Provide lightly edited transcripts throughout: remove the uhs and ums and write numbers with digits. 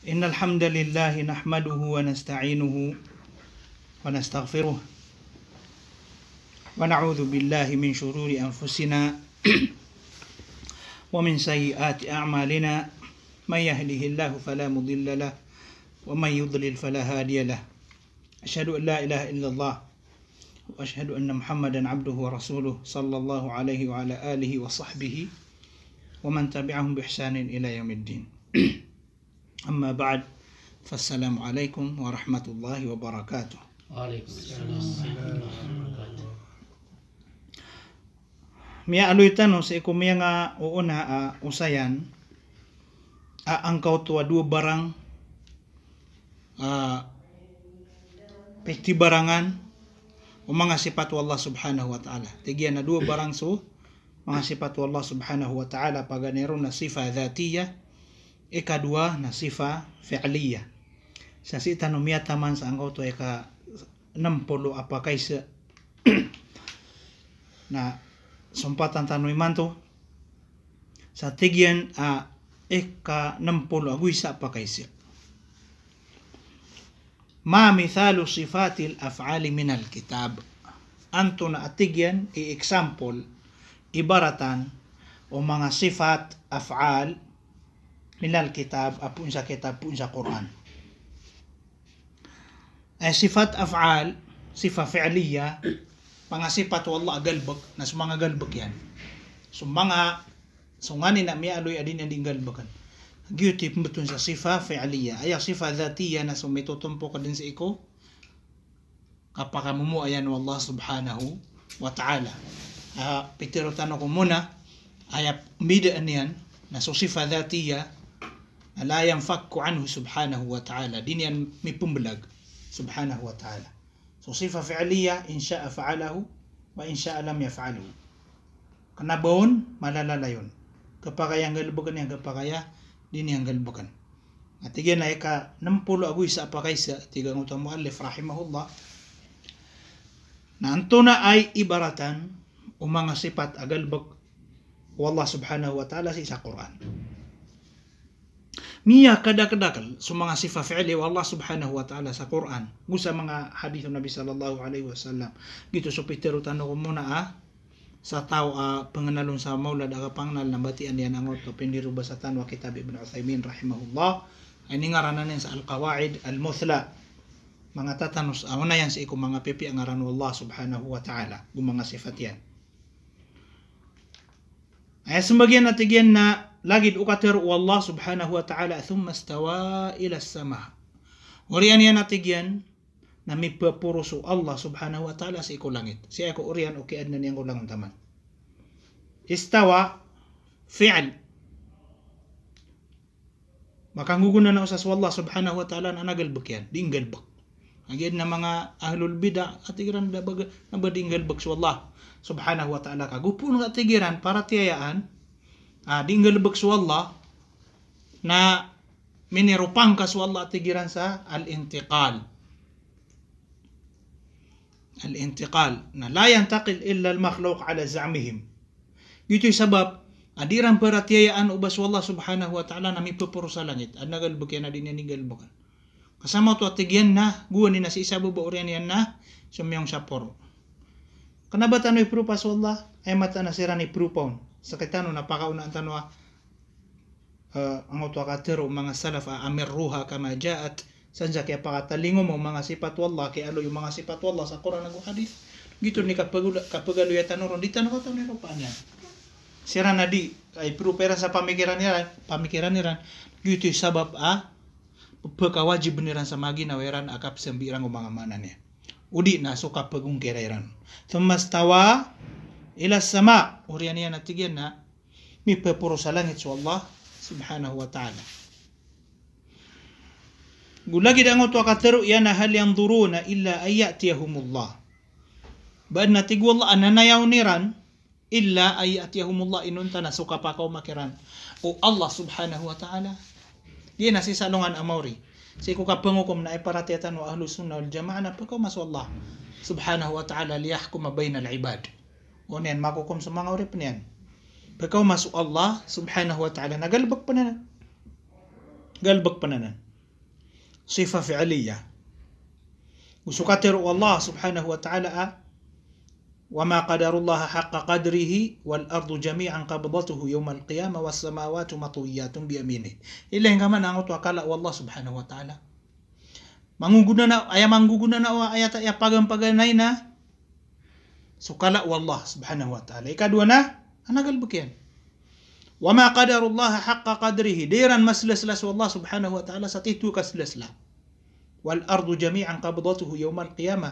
Innal hamdalillah nahmaduhu wa nasta'inuhu wa nastaghfiruh wa na'udzu billahi min shururi anfusina wa min sayyiati a'malina may yahdihillahu fala mudilla lahu wa may yudlil fala hadiya lahu. Asyhadu an la ilaha illallah wa asyhadu anna Muhammadan abduhu wa rasuluh sallallahu alaihi wa ala alihi wa sahbihi wa man tabi'ahum bi ihsanin ila yaumiddin. Amma ba'd, fassalamu alaikum warahmatullahi wabarakatuh. Waalaikumsalam warahmatullahi wabarakatuh. Miya aloy tanong sa ikumiya nga uuna usayan angkaw tuwa dua barang pekti barangan o mga sifat Allah subhanahu wa ta'ala. Tigyan na dua barang so mga sifat Allah subhanahu wa ta'ala paganero na sifa dhatiyah, ikadua na sifa fi'liyah. Sa sita numiya taman sa angkaw to ika 60 apakay sa na sumpatan tanong imanto sa tigyan ika 60 aguy sa apakay siya. Ma mithalu sifatil af'ali minal kitab. Anto na atigyan i-example, ibaratan o mga sifat af'al minal kitab apun sa kitab pun sa Quran. Sifat af'al, sifa fi'liya, mga sifat wallah galbak, nas mga galbak yan. So mga sungani na miya aloy adin ading galbakan. Gyuti pembetun sa sifa fi'liya. Ay sifa dhatiya na sumitutumpo ka din sa iko kapag kamumu ayan wallah subhanahu wa ta'ala. Pitirutan ako muna ay midaan yan na so sifa dhatiya la yanfakku anhu subhanahu wa ta'ala. Din yan may pumbalag subhanahu wa ta'ala. So sifa fi'liya in sha'a fa'alahu wa in sha'a lam yaf'alahu. Kanabon malalala yun. Kapag yang galbakan yan kapag din yang galbakan. At igen na ika 60 agoy sa apakaysa tigang utang muallif rahimahullah na anto na ay ibaratan o mga sifat agalbak wallah subhanahu wa ta'ala sa Quran. Miya kadakadakal sa mga sifa fi'li wallah subhanahu wa ta'ala sa Quran. Gusa mga hadith ng Nabi sallallahu alaihi wasallam. Gito so pitirutan ko muna sa tao panganalon sa maulad pangnal na batian yan ang auto pindirubasatan wa kitab Ibn Uthaymin rahimahullah ay ningaranan yan sa al-qawaid al-muthla. Mga tatanos na yan sa iko mga pipi ang ngaran wallah subhanahu wa ta'ala mga sifat yan. Ay sumbagian natigyan na lagid ukater wallah subhanahu wa ta'ala thumma istawa ila as-sama. Urian yan natigyan na may papuruso Allah subhanahu wa ta'ala sa iko langit. Siya ko urian o kiad na niyang ulang taman. Istawa fi'al. Makanggugunan na usas wallah subhanahu wa ta'ala na nagalbak yan. Dinggalbak. Agad na mga ahlul bida at tigiran na badinggalbak sa wallah subhanahu wa ta'ala. Kagupun nga tigiran para tiyayaan dinggalbak sa wallah na minirupang ka sa wallah at tigiran sa al-intiqal. Al-intiqal na la yantaqil illa al-makhluq ala za'mihim. Ito'y sabab adiran para tiyayaan ubas wallah subhanahu wa ta'ala na may pupuro sa langit at nagalbak yan na din yan nigalbakan. Kasama to atigyan na guwan ni na si isa bubaurian yan na sumiyong saporo. Kanabatan ay prupa sa wallah ay mata na sira ni prupon. Sa kitano napakauna ang tanwa ang auto akatero mga salaf amirruha kama ja'at sanja kaya pakatalingo mo mga sifat wallah kaya alo yung mga sifat wallah sa Quran ng hadith gitu ni kapag alo yata noron di tanong ko tanong ko paano sira na di ay prupera sa pamikiran niran gitu sabab pagkawajib niran sa magi na weran akap sembirang mga manan niya udi na so kapag ungkirairan thumastawa ila sama urian niya natigyan na may pepuro sa langit sa Allah subhanahu wa ta'ala. Gulagi dango to akatero yana hal yanzuruna illa ayatiyahumullah. Baad na tigwalla ananayaw niran illa ayatiyahumullah inunta na suka pa kaw makiran. O Allah subhanahu wa ta'ala. Di na si salungan amawri. Si ko kapangukom na iparatiatan wa ahlus sunnah wal jama'a na pagkaw mas Allah subhanahu wa ta'ala liyahkuma bainal ibad. O niyan makukom sa mga urip niyan. Pagkaw mas Allah subhanahu wa ta'ala nagalbak pa nanan. Galbak pa nanan. sifat fi'liyah. Usukatir Allah subhanahu wa ta'ala وما قدر الله حق قدره والأرض جميعا قبضته يوم القيامة والسماوات مطويات بيمينه إلا yang kama nangot wakala Allah subhanahu wa ta'ala mangguguna ayat ya pagam-paganay na sukala Allah subhanahu wa ta'ala ikadua na anagal bukian وما قدر الله حق قدره diran maslaslas Allah subhanahu wa ta'ala satitu kaslasla والأرض جميعا قبضته يوم القيامة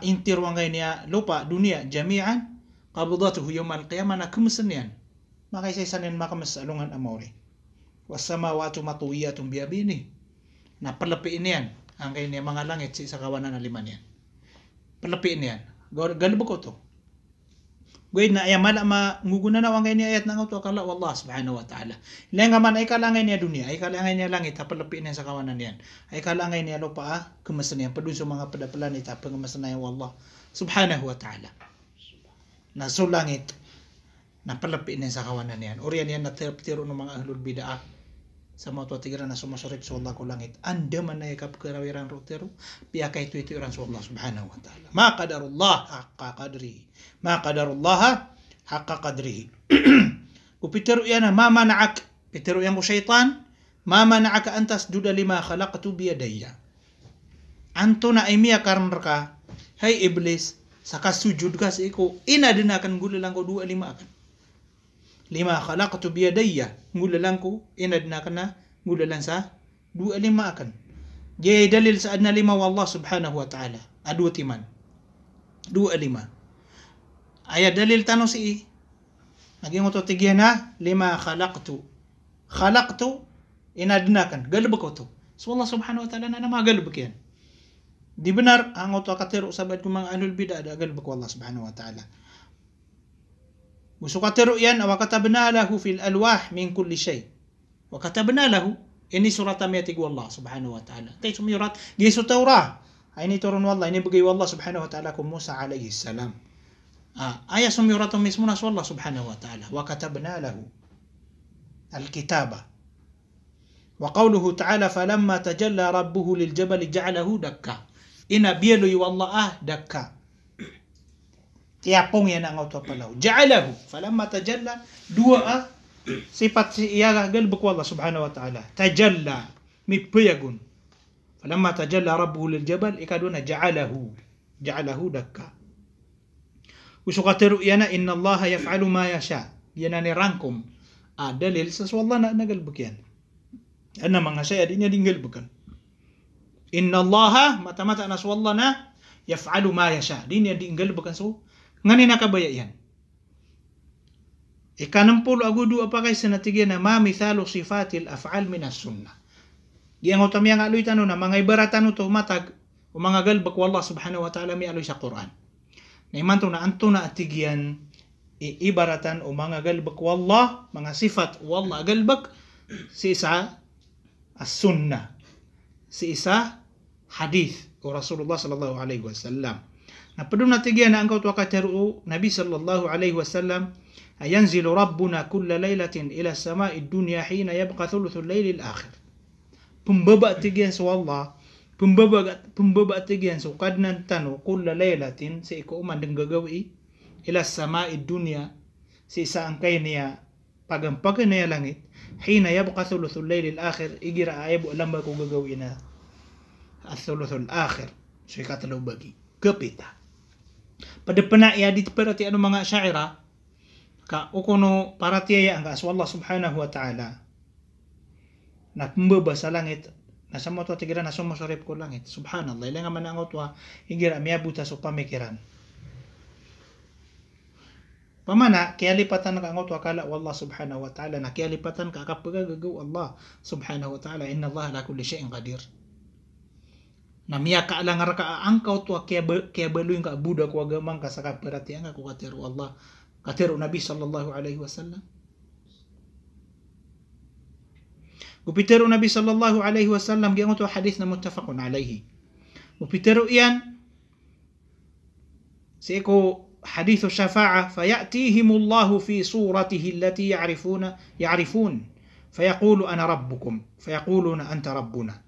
intir wangainya lupa dunia jami'an qabdatuhu yawmal qiyamah na kemusenian makai say sanin makamesalungan amori wassamawati matwiyatun biyamini na pelepi inian angkay niya mga langit sa kawanan na liman yan pelepi inian galbo ko to gawin na ayamala manguguna na wangay niya ayat na ito akala wallah subhanahu wa ta'ala ilang man ay kalangay niya dunia ay kalangay niya langit pelepi niya sa kawanan yan ay kalangay niya lupa kemusenian padun sa mga padapalanit pengemasanayan wallah subhanahu wa ta'ala na so langit na pelepi niya sa kawanan yan oriyan yan na tiro ng mga ahlul bid'ah sa mga tuwatigiran na sumasurip sa Allah ko langit anda man na ikap karawiran rotero piyaka itu iran sa Allah subhanahu wa ta'ala ma qadarullah haqqa qadrihi ma qadarullah haqqa qadrihi kupitiru yan ma mana'ak pitiru yan ko syaitan ma mana'aka antas juda lima khalaqtu biyadaya anto na imiya karan ka hay iblis saka sujud ka sa iko ina din akan gulalang ko 2-5 akan lima khalaqtu biyadaya ngulalang ko ina din akan na ngulalang sa 2-5 akan jay dalil sa adna 5 wallah subhanahu wa ta'ala adu timan 2-5 ayat dalil tanong si naging ito tigyan na 5 khalaqtu ina din akan galbak ko to so Allah subhanahu wa ta'ala na magalbak yan di benar ang ito katiro sabad kong mga ahlul bid'ah ada galbak ko Allah subhanahu wa ta'ala وسكتروا ين وكتبنا له في الألواح من كل شيء وكتبنا له إني سورة ميتك والله سبحانه وتعالى تيسم يرات جيسو توراة إني ترون والله إني بقي والله سبحانه وتعالى كم موسى عليه السلام آية سم يرات مسمونا والله سبحانه وتعالى وكتبنا له الكتابة وقوله تعالى فلما تجلى ربه للجبل جعله دكا إن بيلو والله دكا tiapong yan ang autopalaw ja'alahu falamma tajalla dua sifat iyaga galbak wallah subhanahu wa ta'ala tajalla mipayagun falamma tajalla rabbuhu lil jabal ikaduna ja'alahu dakka usukatiru yana inna allaha yaf'alu ma yasha yana ni rangkum dalil sa wallah na nagalbak yan ana mga saya di niya dingalbakan inna allaha mata-mata na wallah na yaf'alu ma yasha di niya dingalbakan so ngani nakabaya yan ikanampul agudu apakay sanatigyan na ma mithalu sifatil af'al minas sunnah giyang utamiyang aloy tanong na mga ibaratan to matag o mga galbak wallah subhanahu wa ta'ala mi aloy sa Quran na imanto na anto na atigyan ibaratan o mga galbak wallah mga sifat wallah galbak si isa as-sunnah si isa hadith o Rasulullah sallallahu alaihi wasallam na padung natigyan na ang kawakatiru Nabi sallallahu alaihi wasallam ayanzilu rabbuna kulla laylatin ila samai dunya hina yabqa thuluthul layl al-akhir pumbaba tigyan sa Allah pumbaba tigyan sa kadnan tano kulla laylatin sa iko umandang gagawi ila samai dunya sa isa ang kay niya pagampagan niya langit hina yabqa thuluthul layl al-akhir igira ayabo alam ba kung gagawin na thuluthul akhir so ikatalaw bagi kapita pada penaya di perati anu mga syaira ka ukono paratiya ang kaso Allah subhanahu wa ta'ala na pumbaba sa langit nasa mo to tigiran na sumusarip ko langit subhanallah ilang man ang otwa higira miabuta so pamikiran pamana kaya lipatan ka ang otwa kala wallah subhanahu wa ta'ala na kaya lipatan ka kapagagaw Allah subhanahu wa ta'ala inna Allah ala kulli syai'in qadir na miya ka alangar ka angkaw to kaya baluin ka budak wa gamang ka sa kaperati ang ako katiru Allah katiru Nabi sallallahu alaihi wasallam upitiru Nabi sallallahu alaihi wasallam giang to hadith na muttafaqun alaihi upitiru iyan siko hadithu syafa'a fayatihimullahu fi suratihi allati ya'rifun fayaqulu ana rabbukum fayaquluna anta rabbuna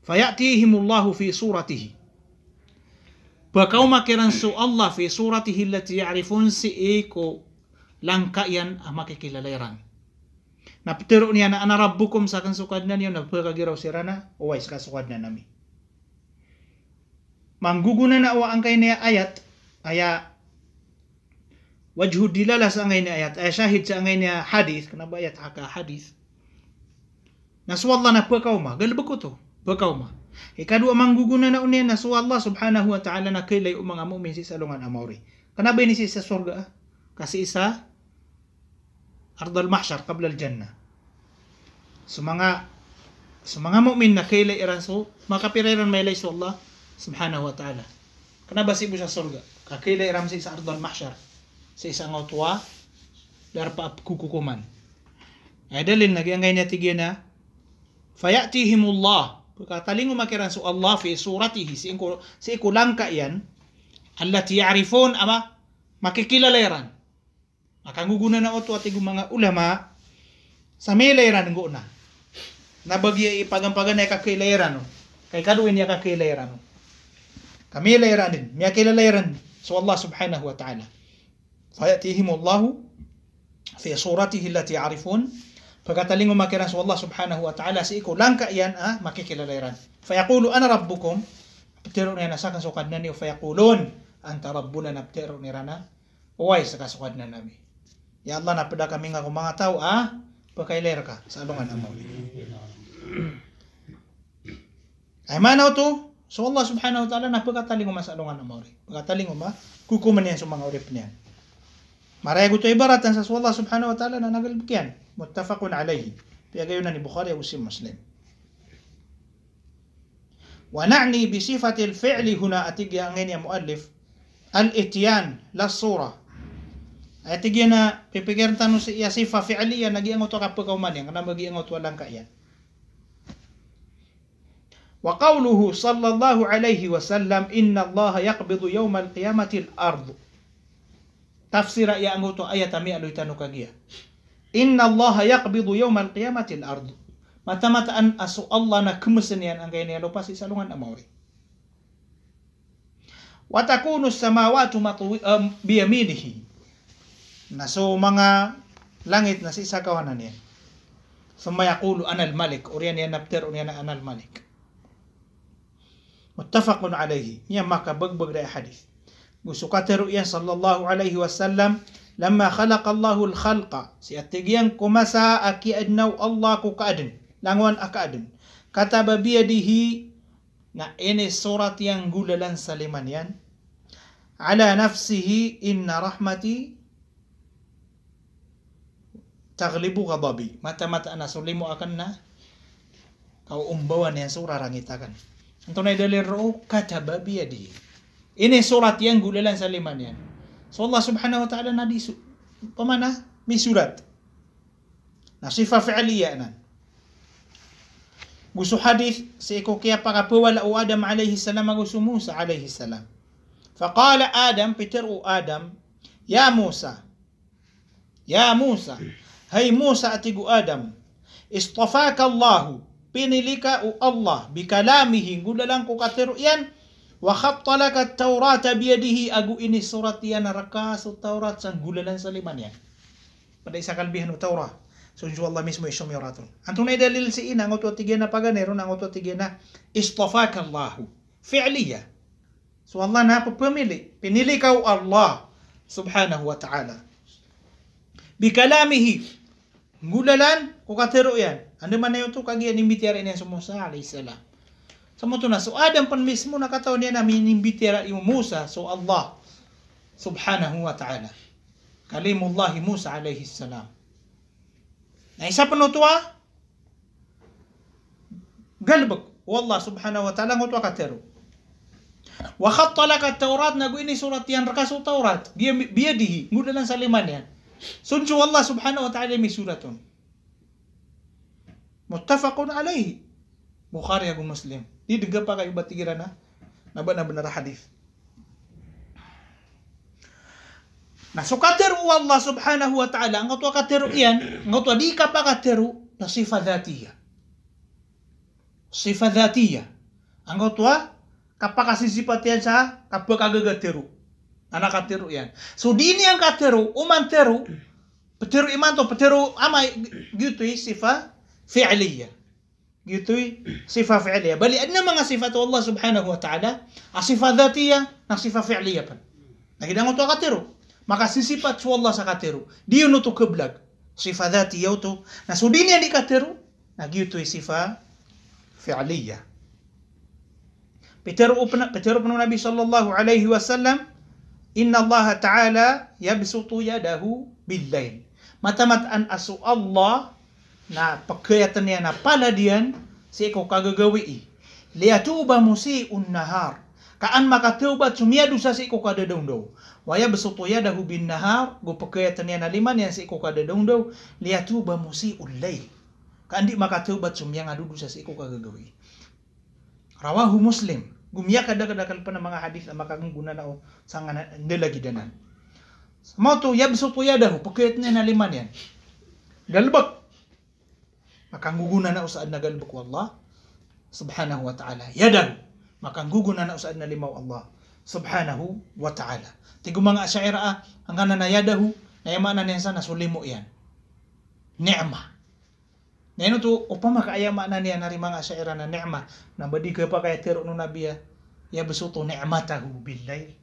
fayatihimullahu fi suratihi. Bakau makiran su Allah fi suratihi allati ya'rifun si iko langkayan makikilalaran. Naptero niya na ana rabbukum sa kan sukad na niyo nagpagagiraw sirana uwais ka sukad na nami. Mangguguna na wa ang kay niya ayat aya wajhu dilala sa angay niya ayat aya syahid sa angay niya hadith kana ba ayat haka hadith. Naswalla na pagkauma galbag ko to pagkauma. Ikadua mangguguna na unya naswalla subhanahu wa ta'ala na kailay mga mu'min si salungan amawri. Kana ba ni si sa surga kasi isa ardal mahsyar qabla al jannah. So mga mu'min na kailay iran so makapiriran may lay so Allah subhanahu wa ta'ala. Kana ba si sa surga? Kakilay iram si sa ardal mahsyar. Sa isang otwa darpa kukukuman. Ay dalil nagyangay niya tigyan fayatihimullah pagkatalingo makiran so Allah fi suratihi si iko langka yan allati ya'rifun ama makikilalaran. Makanguguna na otwa tigong mga ulama sa milayran ngo na. Nabagya ipagampagan na kakilairan no. Kay kaduin niya kakilairan no. Kami layran din, miya kilalaran so Allah subhanahu wa ta'ala. Fayatihimullahu fi suratihi allati ya'rifun. Pagkatalingo makiran so Allah subhanahu wa ta'ala si iko langka yan makikilalaran. Fayaqulu ana rabbukum. Aptero niya nasakan sukad na niyo fayaqulun anta rabbuna naptero ni rana. Uway sa kasukad na nabi. Ya Allah napada kami nga mga tao pagkailer ka sa alungan amaw. Ay manaw to. So Allah subhanahu wa ta'ala napagkataling masalungan ng mauri. Pagkataling kukuman niya sa mga urip niyan. Maraya gusto ibaratan sa Allah subhanahu wa ta'ala na nagalbukyan. Muttafaqun alayhi. Piyagayon na ni Bukhari o Muslim. Wa na'ni bi sifatil fi'li huna atigya ang ngayon muallif al-ityan la surah. Atigya na pipigiran tanong si iya sifa fi'liya nagiangot ka pagkauman yan kana magiangot walang kayan. وقوله صلى الله عليه وسلم إن الله يقبض يوم القيامة الأرض تفسير يا أنغوتو آية مئة لتنو كجيا إن الله يقبض يوم القيامة الأرض متى أن أسو الله نكمسن ين أنغيني لو بس يسألون أموري وتكون السماوات بيمينه نسو مغا langit na si isa kawanan yan ثم يقول أنا الملك أريان ينبتر أريان أنا الملك muttafaqun alayhi niya makabagbag na hadith gusto ka teruyan sallallahu alayhi wasallam lamma khalaqa Allahu al-khalqa si atigyan kumasa aki adnaw Allah ku kaadin langwan akaadin kataba biyadihi na ini surat yang gulalan saliman yan ala nafsihi inna rahmati taglibu ghadabi mata-mata ana sulimu akan na kau umbawan yang surah rangitakan. Untuk na daliro kataba biyadi. Ini surat yang gulalan sa liman yan. So Allah subhanahu wa ta'ala pamana may surat. Na sifa fi'liya nan. Gusto hadith si iko kaya pakapawala o Adam alayhi salam gusto Musa alayhi salam. Faqala Adam Peter Adam ya Musa. Ya Musa. Hay Musa atigu Adam. Istafaka Allahu pinili ka o Allah bikalamihi gulalang ko katero yan wa khatta laka at-taurata biyadihi agu ini surat yan narakas o Taurat sang gulalan sa liman yan pada isa kalbihan o Taurat so inshallah mismo isyong yoraton antong na dalil si ina ngoto tigyan na paganero na ngoto tigyan na istafaka Allahu fi'liya so Allah na pinili ka o Allah subhanahu wa ta'ala bikalamihi gulalan ko katero yan. Ano man na yun ito kagiyan nimbitira niya sa Musa alayhisalam. Sa mo na so Adam pan mismo nakataon niya na minimbitira yung Musa so Allah subhanahu wa ta'ala. Kalimullah Musa alayhisalam. Na isa pa no to galbag wallah subhanahu wa ta'ala ngoto katero. Wa khatta laka at-Taurat nagu ini surat yan rakaso Taurat biyadihi gulalan sa liman yan. Sunju Allah subhanahu wa ta'ala may suratun. Muttafaqun alayhi. Bukhari ug Muslim. Di dega pa kay batigira na benar hadis. Nasukater Allah subhanahu wa ta'ala ang atwa kateru yan, ang atwa di ka pa kateru na sifa dhatiyah. Sifa dhatiyah. Anggo tua kapakasi sifat yan sa kapakagagatiru. Anak katiru yan. So di ini yang katiru, uman teru, petiru iman to, petiru ama gitu sifat fi'liyah. Gitu sifat fi'liyah. Bali adna mga sifat Allah subhanahu wa ta'ala, sifat dhatiyah, na sifat fi'liyah pa. Nakidangon to katiru. Maka sifat su Allah sa katiru. Di yun to keblag. Sifat dhatiyah to. Na so di niya di katiru, na gitu sifat fi'liyah. Petiru Nabi sallallahu alaihi wasallam, Inna Allah Ta'ala yabsutu yadahu bil-lail. Matamat an asu Allah na pagkayatan niya na paladian si ikaw kagagawi. Liyatuba musi'un nahar. Kaan makatubat sumiyadu sa si ikaw kadadawdaw. Wa yabsutu yadahu bin-nahar. Gupagkayatan niya na liman yan si ikaw kadadawdaw. Liyatuba musi'un layl. Kaan di makatubat sumiyang adudu sa si ikaw kagagawi. Rawahu Muslim. Gumiyak kada-kadakal pa ng mga hadith na makaguna na o sa nga nilagdanan. Mo to yabsutu yadahu, pagkayat niya na liman yan. Galbak. Makanguguna na usaad na galbak wallah subhanahu wa ta'ala. Yadahu. Makanguguna na usaad na limaw Allah subhanahu wa ta'ala. Tigo mga asyaira hanggang na yadahu, nayamanan niya sa nasulimo yan. Ni'mah. Ngayon to, upama kaayama na niya na rin mga asyaira na ni'mah, na badi ka pa kaya tiro nung nabiya, yabsutu ni'matahu bil-layl.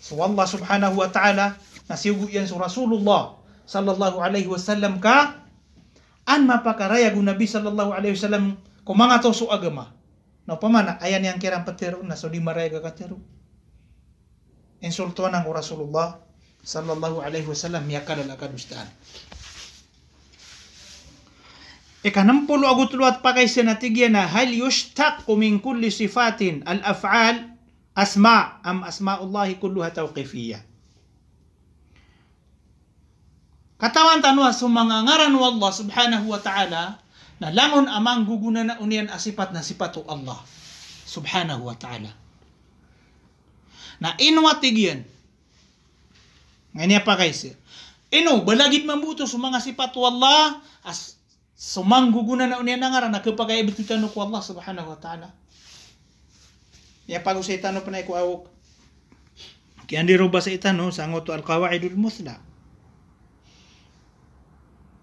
So Allah subhanahu wa ta'ala, nasiugo yan sa Rasulullah sallallahu alaihi wasallam ka, an mapakarayagu Nabi sallallahu alaihi wasallam, kung mga to su agama. No, pamana, ayan yang kirang patiro na so di marayaga katiro. Insultuan ng Rasulullah sallallahu alaihi wasallam, yakalal akadustaan. Ikanampulo agutlo at pakay sinatigyan na hal yushtaq min kulli sifatin al-af'al asma' am asma'ullahi kulluha tawqifiyah. Katawan tanwa sa mga ngaran wa Allah subhanahu wa ta'ala na langon amang guguna na unian asipat na sipatu Allah subhanahu wa ta'ala. Na inwatigyan. Ngayon pakay siya. Balagid mabuto sa mga sipatu Allah as sumanggugunan na uniyan nga na kapag ay ibitutan ko Allah subhanahu wa ta'ala. Ya pag usay tanong pa na iko awok. Kaya hindi ba sa itano sa ngoto al-qawaidul musla.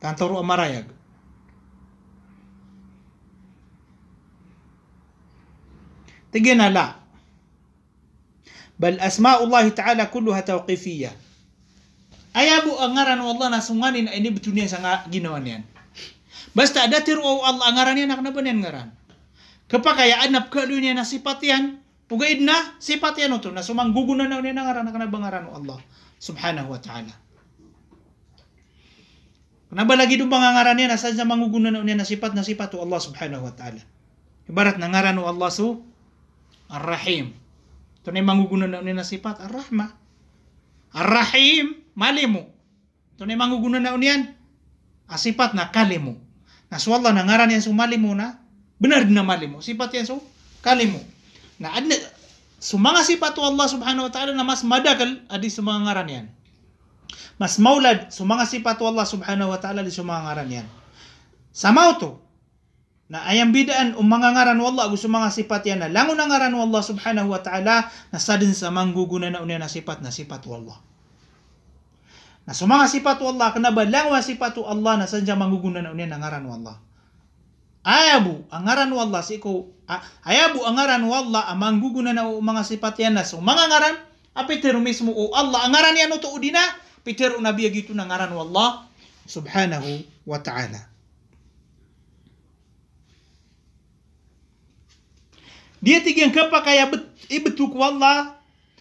Kantoro amarayag. Tigyan na la. Bal asma'ullah ta'ala kulluha tawqifiyah. Ayabu ang ngaran Allah na sunganin ay inibitunin sa ginawa niyan. Basta ada tiru Allah ngaran niya nak naban yan ngaran. Kapakayaan napkalu niya na sifat yan, pugaid na sifat yan ito, na sumanggugunan na niya na ngaran na kanabangaran o Allah subhanahu wa ta'ala. Kanaba lagi doon mga ngaran niya na saan mangugunan na niya na sifat o Allah subhanahu wa ta'ala. Ibarat na ngaran o Allah Ar-Rahim. Ito na yung mangugunan na niya na sifat, Ar-Rahma. Ar-Rahim, malimu. Ito na yung mangugunan na niyan, asipat na kalimu. Naswalla na ngaran yan sumalimu na, benar din na malimu. Sipat yan kalimu. Na adna, mga sipat to Allah subhanahu wa ta'ala na mas madakal adi sa mga ngaran yan. Mas maulad mga sipat to Allah subhanahu wa ta'ala di sa mga ngaran yan. Samaw to, na ayang bidaan mga ngaran wa Allah gusto mga sipat yan na langon na ngaran wa Allah subhanahu wa ta'ala na sadin sa mangguguna na unya na sipat wa Allah. Na sa mga sifat Allah, kanabalang wa sifat Allah na sadya mangugunan na unya na ngaran wa Allah. Ayabu, ang ngaran wa Allah, ayabu ang ngaran wa Allah, ang manggugunan na mga sifat yan na so mga ngaran, apitero mismo o Allah, ang ngaran yan o to udina, pitero nabiya gitu na ngaran wa Allah, subhanahu wa ta'ala. Dia tigyan kapakaya ibetuk wa Allah,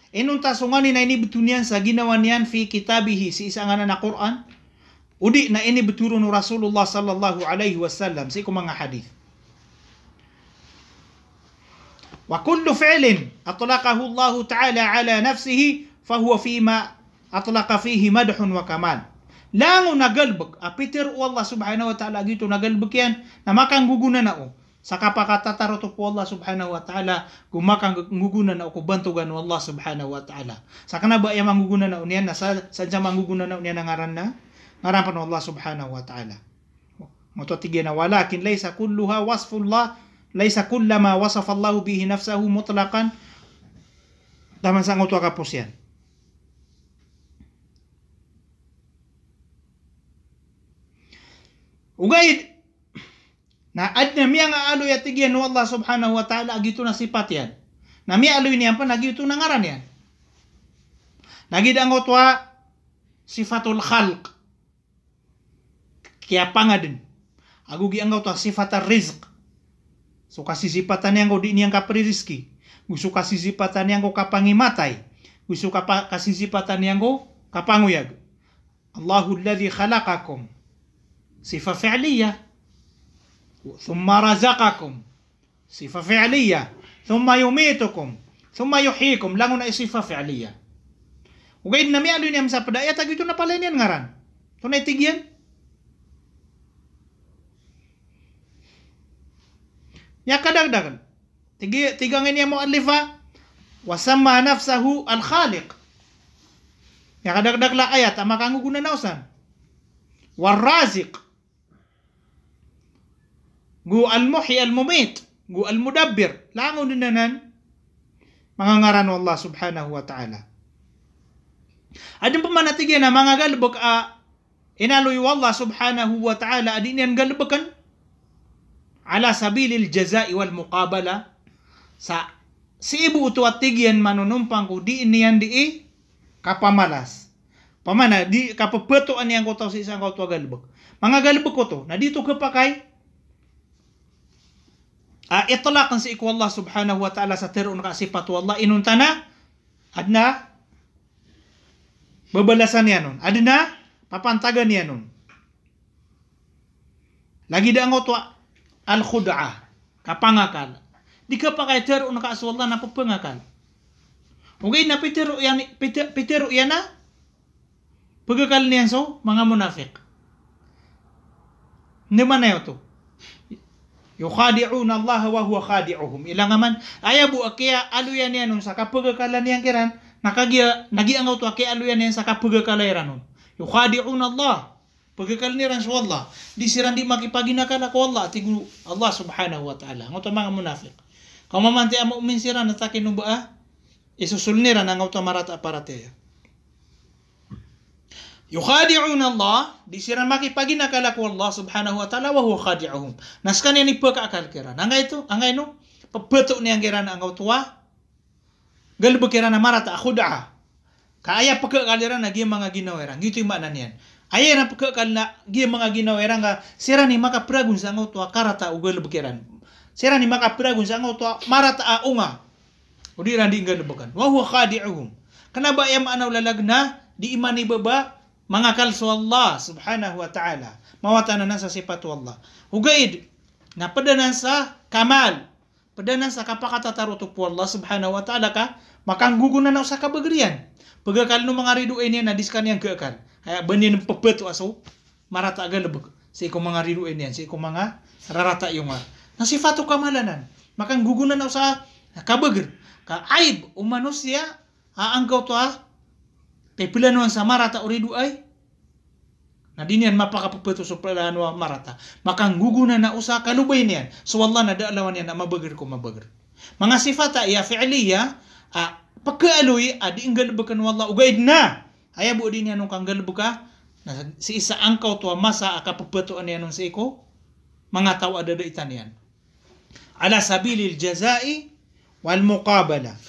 inun tasungani na ini betunian sa ginawa niyan fi kitabihi si isa nga na Quran. Udi na ini beturo no Rasulullah sallallahu alaihi wasallam si mga hadith. Wa kullu fi'lin atlaqahu Allah ta'ala ala nafsihi fahuwa fima atlaqa fihi madhun wa kamal. Lango nagalbag apiter Allah subhanahu wa ta'ala gito nagalbag yan na makang gugunan na o. Sa kapakatataro to po Allah subhanahu wa ta'ala gumakang ngugunan na ako bantugan wa Allah subhanahu wa ta'ala. Sa kana ba yung mangugunan na uniyan na sadya mangugunan na uniyan na ngaran pa na Allah subhanahu wa ta'ala. Matutigyan na walakin laysa kulluha wasfullah laisa kullama wasafa Allah bihi nafsahu mutlaqan taman sa ngutu kapos yan. Ugaid na adna miya nga alo yatigyan no Allah subhanahu wa ta'ala agito na sifat yan. Na miya alo niyan pa nagito na ngaran yan. Nagid ang utwa sifatul khalq. Kaya pangadin. Agugi ang utwa sifatar rizq. So kasisipatan yang ko di niyang kaprizki. Gusto kasisipatan yang ko kapangimatay. Gusto kasisipatan yang ko kapanguyag. Allahu alladhi khalaqakum. Sifah fi'liyah. Thumma razaqakum. Sifah fi'liyah. Thumma yumitukum. Thumma yuhyikum. Langon na sifah fi'liyah. Ugaid na mi alo niyam sa padaya tag ito na pala niyan ngaran. Ito na itigyan. Ya kadagdagan. Tigang ini mo alifa. Wasamma nafsahu al-khaliq. Ya kadagdag la ayat. Ama kang guna nausan. Warraziq. Gu al-muhyi al-mumit. Gu al-mudabbir. Langon din nanan. Mga ngaran Allah subhanahu wa ta'ala. Adin pa manatigyan na mga galbog inaluy Allah subhanahu wa ta'ala adin yan galbakan ala sabilil jazai wal muqabala sa si ibu utu at tigyan manunumpang ko di iniyan di kapamalas. Pamana di kapapetuan yang ko taw sa isang kautwa galbog. Mga galbog ko to na dito kapakay itlaqan si iku Allah subhanahu wa ta'ala sa terun ka sifat wallah inuntana adna babalasan niya nun. Adna papantagan niya nun. Lagi da ang utwa al-khud'ah kapangakal. Di ka pa kay terun ka aswallah na papangakal. Okay na pitero yan na pagkakal niyan so mga munafik. Hindi man na yun to. Yukhadi'una Allah wa huwa khadi'uhum. Ilang man ayabu kaya aluyan niya nun sa kapagakalan niyan kiran nagiangaw to kay aluyan niyan sa kapagakalayan nun. Yukhadi'una Allah. Pagkakal niran sa Allah. Di siran di makipaginakal ako Allah. Tigu Allah subhanahu wa ta'ala. Ang ito mga munafik. Kung mamanti ang mu'min siran na takin nung ba isusulniran ang ito marata aparate. Yukhadi'una Allah, di sira makipaginakal ako Allah subhanahu wa ta'ala wa huwa khadi'uhum. Naskan yan ipagkakal kira. Angay no, pabeto niyang kira na ang tuwa, galbo kira na marata akhuda'a. Kaya pagkakaliran na giyang mga ginawerang. Gito yung maanan yan. Aya na pagkakal na giyang mga ginawerang ka, sira ni makapragun sa ang tuwa karata o galbo kiran. Sira ni makapragun sa ang tuwa marata aunga. O di rin di galbokan. Wa huwa khadi'uhum. Kanaba yung maanaw lalagna, di imani baba, mga kalso Allah subhanahu wa ta'ala. Mawatanan na sa sifat Allah. Hugaid, na padanan sa kamal. Padanan sa kapakatataruto po Allah subhanahu wa ta'ala ka, makanggugunan na sa kabagriyan. Pagkakal no mga riduin niya na diskan yang keakal. Kaya banin papeto aso, marata agalabag. Sa ikong mga riduin yan, sa ikong mga rarata yung na sifato kamalanan. Makanggugunan na sa kabagr. Ka aib, umanos siya, aanggaw to kay pilanuan sa marata uridu ay na dinian mapakapapeto sa pilanuan marata makanggugunan na usa kalubay niyan so wallah na daalawan niyan na mabagar ko mabagar mga sifata ya fi'liya pagkaaloy adi inggalbakan wallah ugaid na ayabu din yan nung kanggalbuka na si isa angkaw to masa akapapeto niyan nung si iko mga tao adada itan yan ala sabilil jazai wal muqabala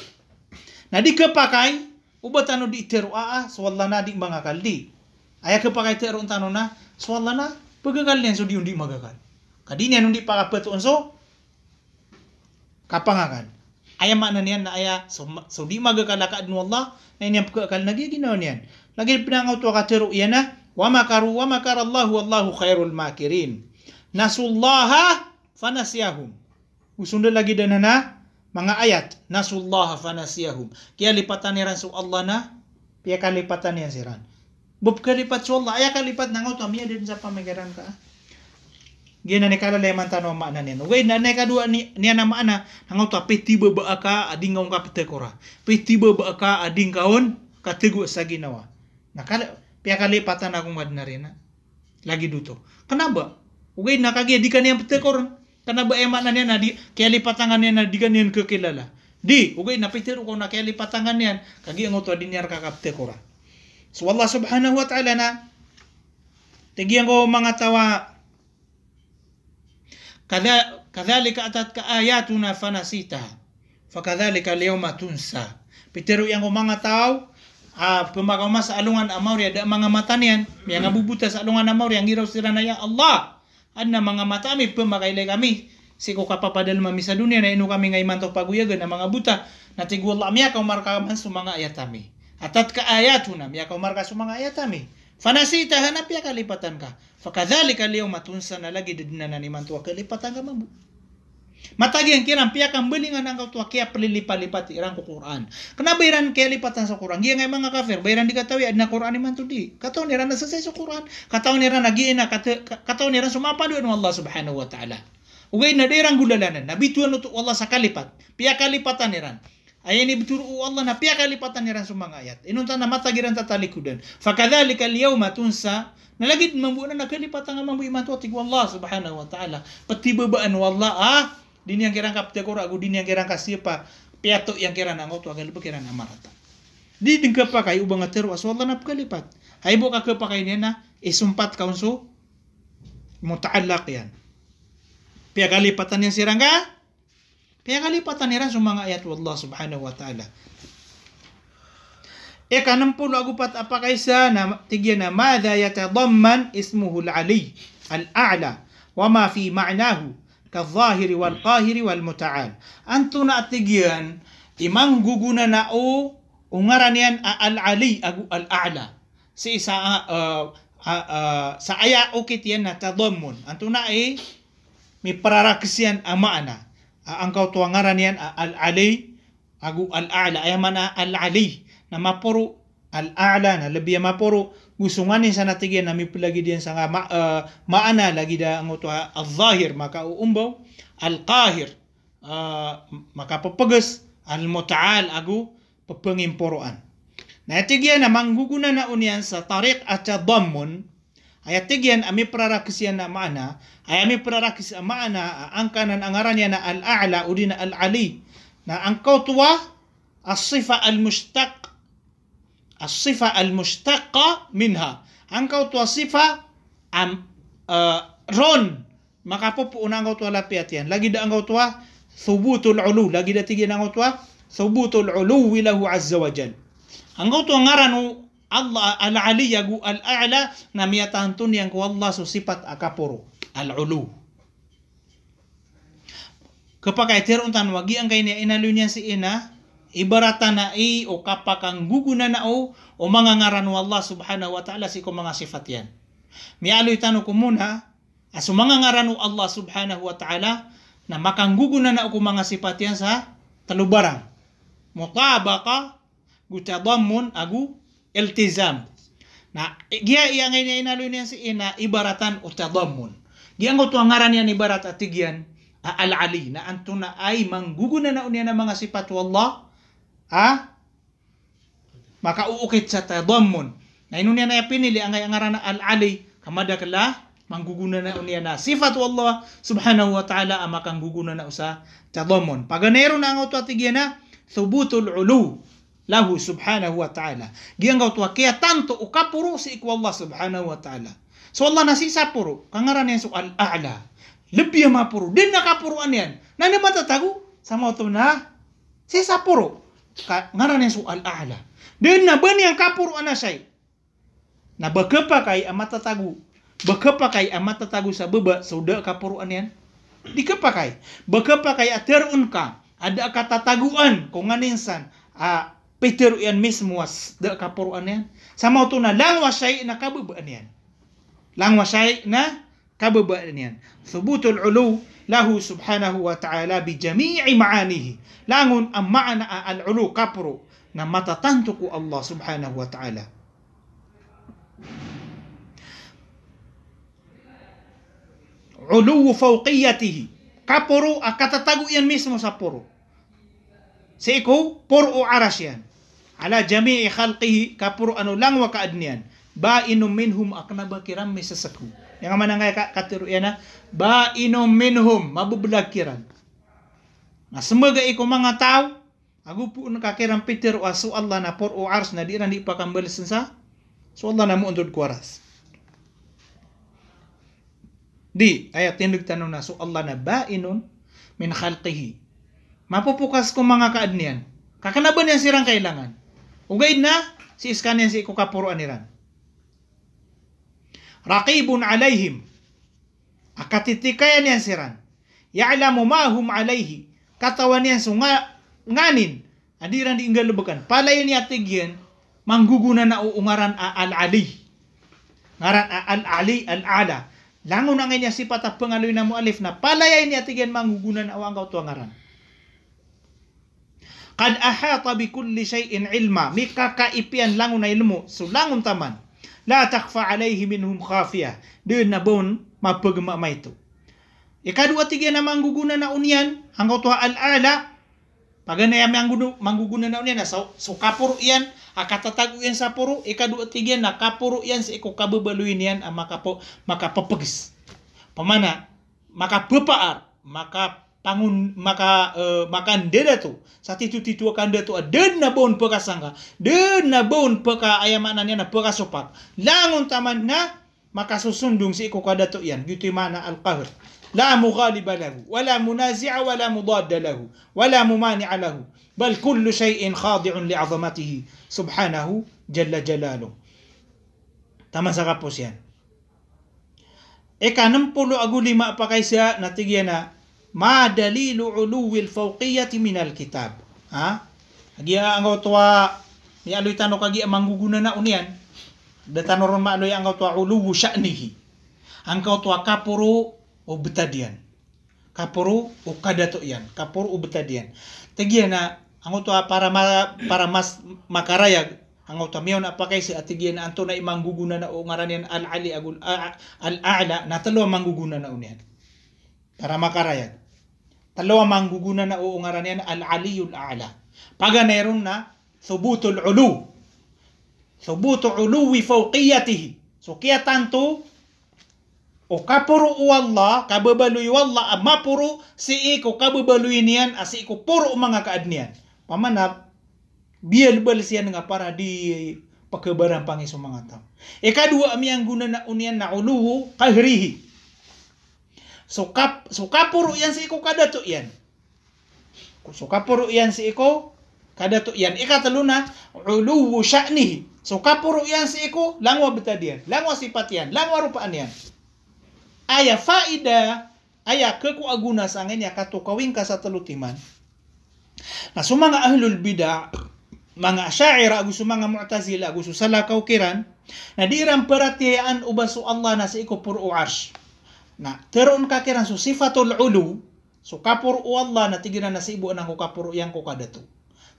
na di kapakay ubat ano di itero swalla na di mga kaldi. Aya ka pa kay tero tano na swalla na pagkakal niyan so di undi magakal. Kadi niyan undi pakapatuon so kapangakan. Aya mana niyan na aya so di magakal ka adno Allah na niyan pagkakal nagiginaw niyan. Lagi pinangaw to ka tero iyan na wa makaru wa makara Allah wallahu khairul makirin. Nasullaha fanasiyahum. Usunda lagi dana na mga ayat nasullaha fanasiyahum kaya lipatan niran so Allah na piya kalipatan niyan siran bub kalipat so Allah aya kalipat nangaw to miya din sa pamigiran ka gina ni kala leman tanong maana niyan way na kadua niya na maana nangaw to peti baba ka ading ngong kapitekora peti baba ka ading kaon katigo sa ginawa nakala piya kalipatan akong mad na rin lagi duto kanaba way na kagi di kaniyang pitekor Kana ba emak na niya na di kaya lipatangan niya na di ganyan kakilala. Di, ugay napitiro ko na kaya lipatangan niyan, kagi ang uto din niya kakapte ko ra. So Allah subhanahu wa ta'ala na, tigyan ko mga tawa, kadhalika atatka ayatuna fanasitaha, fakadhalika al-yawma tunsa. Pitiro yang ko mga tao, pumagaw sa alungan amaw da mga mata niyan, yang nabubuta sa alungan amaw yang giraw sila na ya Allah. Adna mga mata mi pumakailay kami. Siko kapapadal mami sa dunia na inu kami ngay mantok paguyagan ang mga buta na tigwala miya ka markaman sa mga ayatami. Atat ka ayatuna miya ka marka sa mga ayatami. Fanasita hanap ya kalipatan ka. Fakadhalika al-yawma tunsa na lagi din na ni mantua kalipatan ka mamu. Matagi ang kirang piya kang belingan ang kautua kaya pelilipat-lipat irang ko Quran. Kenapa iran kaya lipatan sa Quran? Giya ngay mga kafir, bayiran dikatawi adna Quran ni mantu di. Kataw niran na sasay sa Quran. Kataw niran nagiina, kataw niran sumapadu ng Allah subhanahu wa ta'ala. Ugay na daerang gulalanan, nabituan untuk Allah sa kalipat. Piya kalipatan niran. Ayan ni bituru Allah na piya kalipatan niran sa mga ayat. Inunta na matagiran tatalikudan. Fakadhalika al-yawma tunsa, nalagid mambuan na kalipatan nga mambu imantu atig Allah subhanahu wa ta'ala. Pati babaan wallah din yang kirang kapte ko ragu din yang kirang kasipa piato yang kirang nangot wa galba kirang amarata. Di dingka pa kay ubang atero as wallah na kalipat. Ay bo ka pa kay niya na isumpat kaunso mutaallaq yan. Piya kalipatan yang sirangga. Piya kalipatan niran sa mga ayat wallah subhanahu wa ta'ala. Ika-60 agupat apa kaysa na tigyan na madha yatadamman ismuhu al-ali al-a'la wa ma fi ma'nahu ka-zahiri wal-qahiri wal-muta'al. Anto na atigyan imang guguna na o ungaran yan al-ali agu al-a'la. Si isa sa aya ukit yan na tadammun. Anto na may pararakisyan ang maana. Ang kautuangaran yan al-ali agu al-a'la. Ay mana al-ali na mapuro al-a'la na labi mapuro gusunganin sa natigyan na mipilagi diyan sa maana lagi da ang utuha al-zahir maka uumbaw al-qahir makapapagas al-muta'al agu papangimpuruan. Na tigyan na mangguguna na uniyan sa tariq at tadammun ay tigyan ami prarakisyan na maana ay ami prarakis maana ang kanan ang ngaran niya na al-a'la o din na al-ali na ang kautuwa as-sifa al-mushtaq as-sifa al-mushtaqa minha. Ang kautuwa sifa ron makapupuuna ang kautuwa lapiat yan. Lagi da ang kautuwa thubutul ulu. Lagi da tigyan ang kautuwa thubutul ulu lahu azza wa jal. Ang kautuwa ngaran Allah al-ali yagu al-a'la na miyatantun yang ko Allah so sifat akapuro al-ulu. Kapag ay teruntan wagi ang kay niya inalun niya si ina ibaratan na o kapakang guguna na o mga ngaran wa Allah subhanahu wa ta'ala si ko mga sifat yan. Mialoy tanong ko muna aso mga ngaran wa Allah subhanahu wa ta'ala na makang guguna na o mga sifat yan sa talubarang. Mutabaka gutadammun agu iltizam. Na giya iangay niya inaloy niya si ina ibaratan o tadammun. Giya ang ngaran yan ibarat atigyan al-ali na antuna ay mangguguna na unya na mga sifat wallah maka uukit sa tadammun na inunya na pinili ang ngaran na al-ali kamadakala mangguguna na unya na sifat wallah subhanahu wa ta'ala makang guguna na usa tadammun paganero na ang atigyan na thubutul ulu lahu subhanahu wa ta'ala giyang gawtwa kaya tanto ukapuro si ikwallah subhanahu wa ta'ala so Allah nasisa puro kangaran yan so al-a'la lebih mapuro din nakapuruan yan na namatatago sa mga ito na sisa puro ngaran yan so al-a'la din na ba niyang kapuruan na siya na bakapa kay amatatago bakapa kay amatatago sa baba so da kapuruan yan di kapakay bakapa kay aterun ka ada katataguan kung nganinsan Peter yan mismo was da kapuruan yan sama ito na lang wasay na kababaan yan lang wasay na kababaan yan thubutul ulu lahu subhanahu wa ta'ala bi jami'i ma'anihi langun ang ma'ana al-ulu kapuro na matatanto ko Allah subhanahu wa ta'ala ulu fawqiyatihi kapuro katatago yan mismo sa puro sa ikaw puro aras yan ala jami'i khalqihi kapuro ano lang wa kaadniyan Ba'inum minhum aknaba kiram misasaku. Yang mana ngay katiru yan na ba'inum minhum mabubulakiran. Na semoga iko mga tao agu po nakakiram Peter o asu Allah na por o ars na di pa kambalisan sa so Allah na mo undod kuaras. Di ayat tindig tanong na so Allah na ba'inun min khalqihi. Mapupukas ko mga kaadnian. Kakanaban yan sirang kailangan. Ugaid na si iskan yan si iko kapuruan niran. Raqibun alaihim. Akatitikayan yan siran. Ya'lamu ma hum alaihi. Katawan yan so nganin. Adiran di inggal lubakan. Palayan niya tigyan. Mangguguna na uungaran al-ali. Ngaran al-ali, al-ala. Langon na nga sifat at pangaloy na mualif na palayan niya tigyan mangguguna na uang kautuang ngaran. Kad ahata bi kulli shay'in ilma. Mika kaipian langon na ilmu. So langon taman. La takfa alayhi minhum khafiyah. Doon na bon mapagma ito. Ikadua tigyan na mangguguna na unian. Hanggaw tuha al-ala. Paganaya mangguguna na unian. So kapuro yan. Akatatago yan sa puro. Ikadua tigyan na kapuro yan. Sa iko kababaluin yan. Makapapagis. Pamana. Makapapaar. Makandeda to sa titu kanda to den na bon pagkasangka den na bon pagka ayamanan niya na pagkasupak langon taman na makasusundong si iko kada to yan gitu mana al-qahr la mughaliba lahu wala munazi'a wala mudadda lahu wala mumani'a lahu bal kullu shay'in khadi'un li'azamatihi subhanahu jalla jalaluhu. Taman sa kapos yan. Ika-65 pa kaysa natigyan na ma dalilu uluwil fawqiyati minal kitab. Ha? Agia ang tuwa ni aloy tano kagi mangguguna na unian. Datanoron ma aloy ang tuwa uluwu sya'nihi. Ang tuwa kapuro o betadian. Kapuro o kadato yan. Kapuro o betadian. Tigiya na ang tuwa para mas makarayag ang tuwa miyaw na pakay si atigiya na anto na imangguguna na o ngaran yan al-ali agul al-a'la na talo mangguguna na unian. Para makarayag. Talawa mangguguna na uungaran yan al-aliyul a'la. Paga mayroon na thubutul ulu. Thubutul uluwi fawqiyatihi. So kaya tanto o kapuro u Allah, kababaluy wallah, mapuro si iko kababaluy niyan as iko puro mga kaadniyan. Pamanap bielbal siya nga para di pagkabarang pangiso mga tao. Ikadua amiyang guna na uniyan na uluhu kahrihi. So kapuro yan si iko kadato yan. So kapuro yan si iko kadato yan. Ikatalo na uluwu sya'nihi. So kapuro yan si iko langwa betadian, langwa sifat yan, langwa rupaan yan. Aya faida aya kekuaguna sa nganya katukawing ka sa talutiman. Na so mga ahlul bid'ah, mga Asy'ariyah gusto mga Mu'tazila gusto salakaw kiran na dirang perhatian ubasu Allah na sa iko puro arsh. Na teron ka kiran so sifatul ulu so kapuro Allah na tigiran na sa ibu nang kapuro yang ko kadato.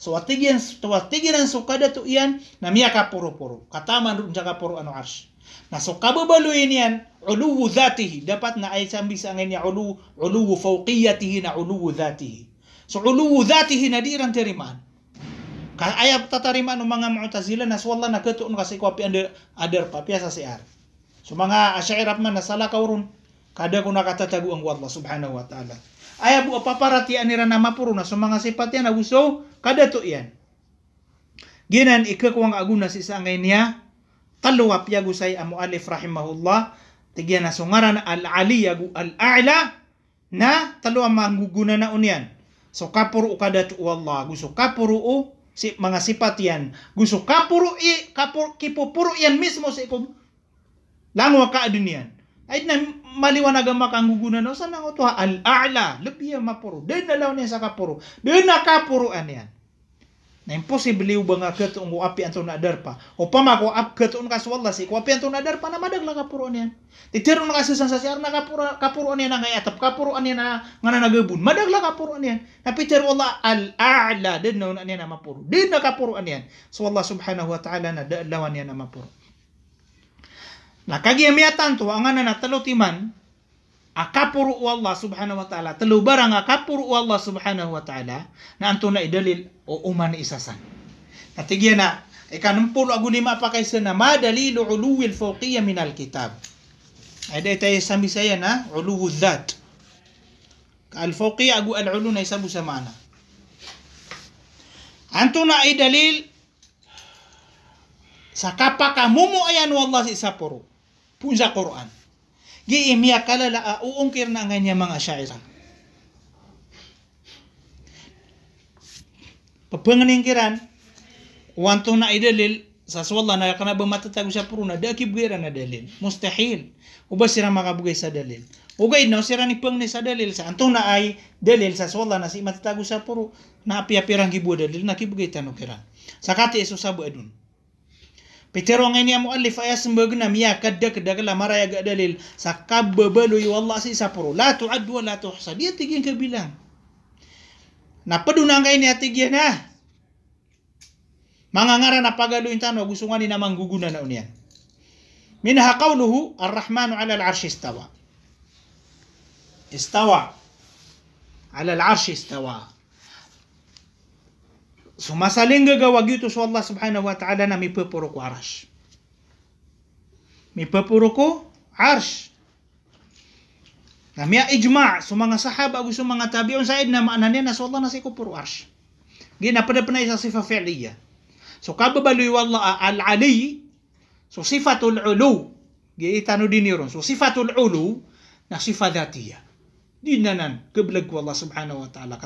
So atigiran so kadato yan na miya kapuro-puro. Kataman rin siya kapuro ano arsh. Na so kababaluin yan uluwu dhatihi dapat na ay sambi sa nganya uluwu fawqiyatihi na uluwu dhatihi. So uluwu dhatihi na dirang terimaan. Ayap tatarimaan ng mga Mu'tazila na so Allah na katuon kasi ko api under pa piyasa si ar. So mga Asy'ariyah man na salakaw ron kada ko nakatatago ang Allah subhanahu wa ta'ala. Ay bu paparatian nira na mapuro na so mga sifat yan agusto kada to yan. Ginan ikakuang aguna si sangay niya taluwa piyagu say muallif rahimahullah tigyan na sungaran al-aliyagu al-a'la na taluwa mangguguna na unyan. So kapuro kada to Allah gusto kapuro si mga sifat yan gusto kapuro kipupuro yan mismo sa ikom langwa ka adunian. Ay na maliwanag ang makanggugunan no sana ko to al-a'la lebiya mapuro den na law niya sa kapuro den na kapuruan yan na imposible ba nga katuong api anto na darpa o pamako ap katuon ka sa Allah si ko api anto na darpa na madagla kapuruan yan titiro na kasi sa siyar na kapuruan yan nga atap kapuruan yan na nga nagabun madagla kapuruan yan na Peter Allah al-a'la den na niya na mapuro den na kapuruan yan so Allah subhanahu wa ta'ala na dalawan yan na mapuro. Nakagiyamiatan to ang ana na talutiman akapuro Allah subhanahu wa ta'ala talo barang akapuro Allah subhanahu wa ta'ala na anto na idalil o uman isasan. Natigyan na Ika 65 apa kay sana ma dalilu uluwil fawqiyya min al-kitab. Ada tayo sami saya na uluwu dhat. Al-fawqiyya agu al-ulu na isabu sa mana. Anto na ay dalil sa kapakamumu ayan wallah si sapuro. Punsa Quran. Gi imiya kalala uungkir na nga niya mga syaira. Papanganingkiran wanto na idalil sa swalla na kana ba matatago sa puro na dakib gira na dalil mustahil uba sira makabugay sa dalil ugay no sira ni pang ni sa dalil sa antong na ay dalil sa swalla na si matatago sa puro na apia-pirang gibu dalil na kibugay tanong kiran sakati iso sabu adun Pero ang ini muallif ay sembag na miya kadda la maraya ga dalil sa kabbalu wallah si sa puro la tuad wa la tuhsa dia tigyan kabilang na padunang kay ni atigyan na mga ngara na pagaluin tano gusto nga ni namang guguna na uniyan. Minha qawluhu ar-Rahmanu 'ala al-'arshi istawa. Istawa. 'Ala al-'arshi istawa. Sumasaling gagawag ito sa Allah subhanahu wa ta'ala na mipapuro ko arsh. Mipapuro ko arsh. Na miya ijma' sa mga sahaba gusto mga tabi'un sa na maanan niya na sa Allah na si ko puro arsh. Ginapada-panay sa sifa fi'liya. So kababaloy wallah al-ali so sifatul ulu giitano din yun so sifatul ulu na sifa dhatiya dinanan keblag wallah subhanahu wa ta'ala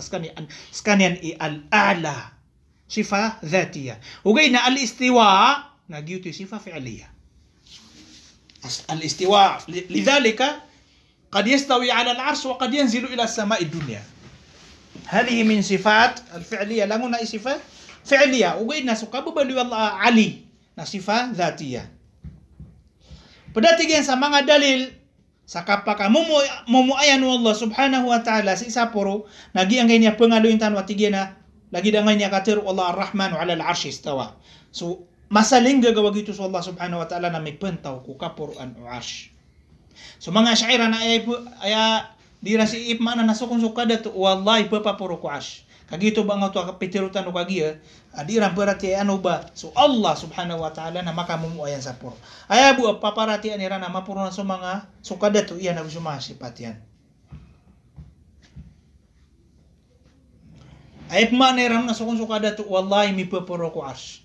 skanian al-a'la sifa dhatiya ugay na al-istiwa na giyuti sifa fi'liya al-istiwa lidhalika قد يستوي على العرش وقد ينزل إلى السماء الدنيا هذه من صفات الفعلية لمنا صفات فعلية وقيدنا سكاببالي والله علي نصفة ذاتية Padatigyan sa mga dalil sa kapaka mumuayan Allah subhanahu wa ta'ala sa isa puro nagi ang niya pangaluin tanwa tigyan na lagi da niya katir Allah ar-Rahmanu 'ala al-'arshi istawa. So masaling gagawag ito sa Allah subhanahu wa ta'ala na may pentaw ku kapuruan o arsh. So mga syaira na aya dira si ipma na nasukong sukada to wallahi papapuro ku arsh. Kagito ba nga to kapitirutan o kagiya adiran berarti ano ba so Allah subhanahu wa ta'ala na makamumuayan sa puro ay bu paparati anira na mapuro na sa mga sukada to iyan na sumasipat yan ay pmanera na sukada to wallahi mi papuro ko arsh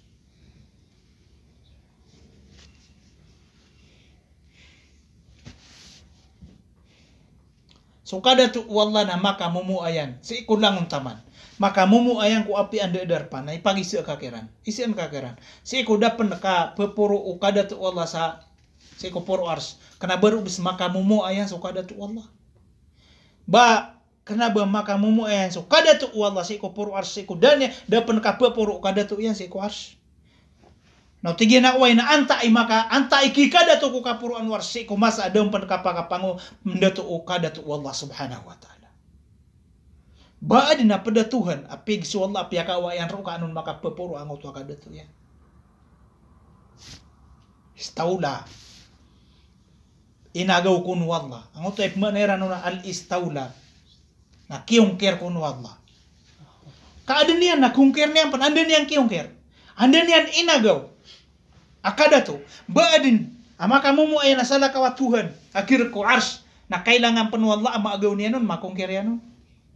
sukada to wallah na makamumuayan si ikulang taman maka mumuayan ko api anda darpan na ipagisi kakiran isian kakiran si ko dapat ka pepuro o kada tu Allah sa si ko puro ars kana baru bis maka mumuayan so kada tu Allah ba kana ba maka mumuayan so kada tu Allah si ko puro ars si ko danya dapat ka pepuro o kada tu yan si ko ars no tigyan na uway na anta ay maka anta ikikada tu ko kapuro anwar si ko masa adong pan kapakapango mendatu o kada tu Allah subhanahu wa ta'ala baad na pada Tuhan apig si Allah apya kawayan ro kanon makapapuro ang uto kadato yan istawla inagaw kun wallah ang uto ay manera no na al istawla na kiyongker kun wallah kaadan niyan na kungker niyan pan andan niyan kiyongker andan niyan inagaw akadato baadin amaka mumu ay nasala kawa Tuhan akir ko arsh na kailangan pan wallah maagaw niyan nun makungker yan nun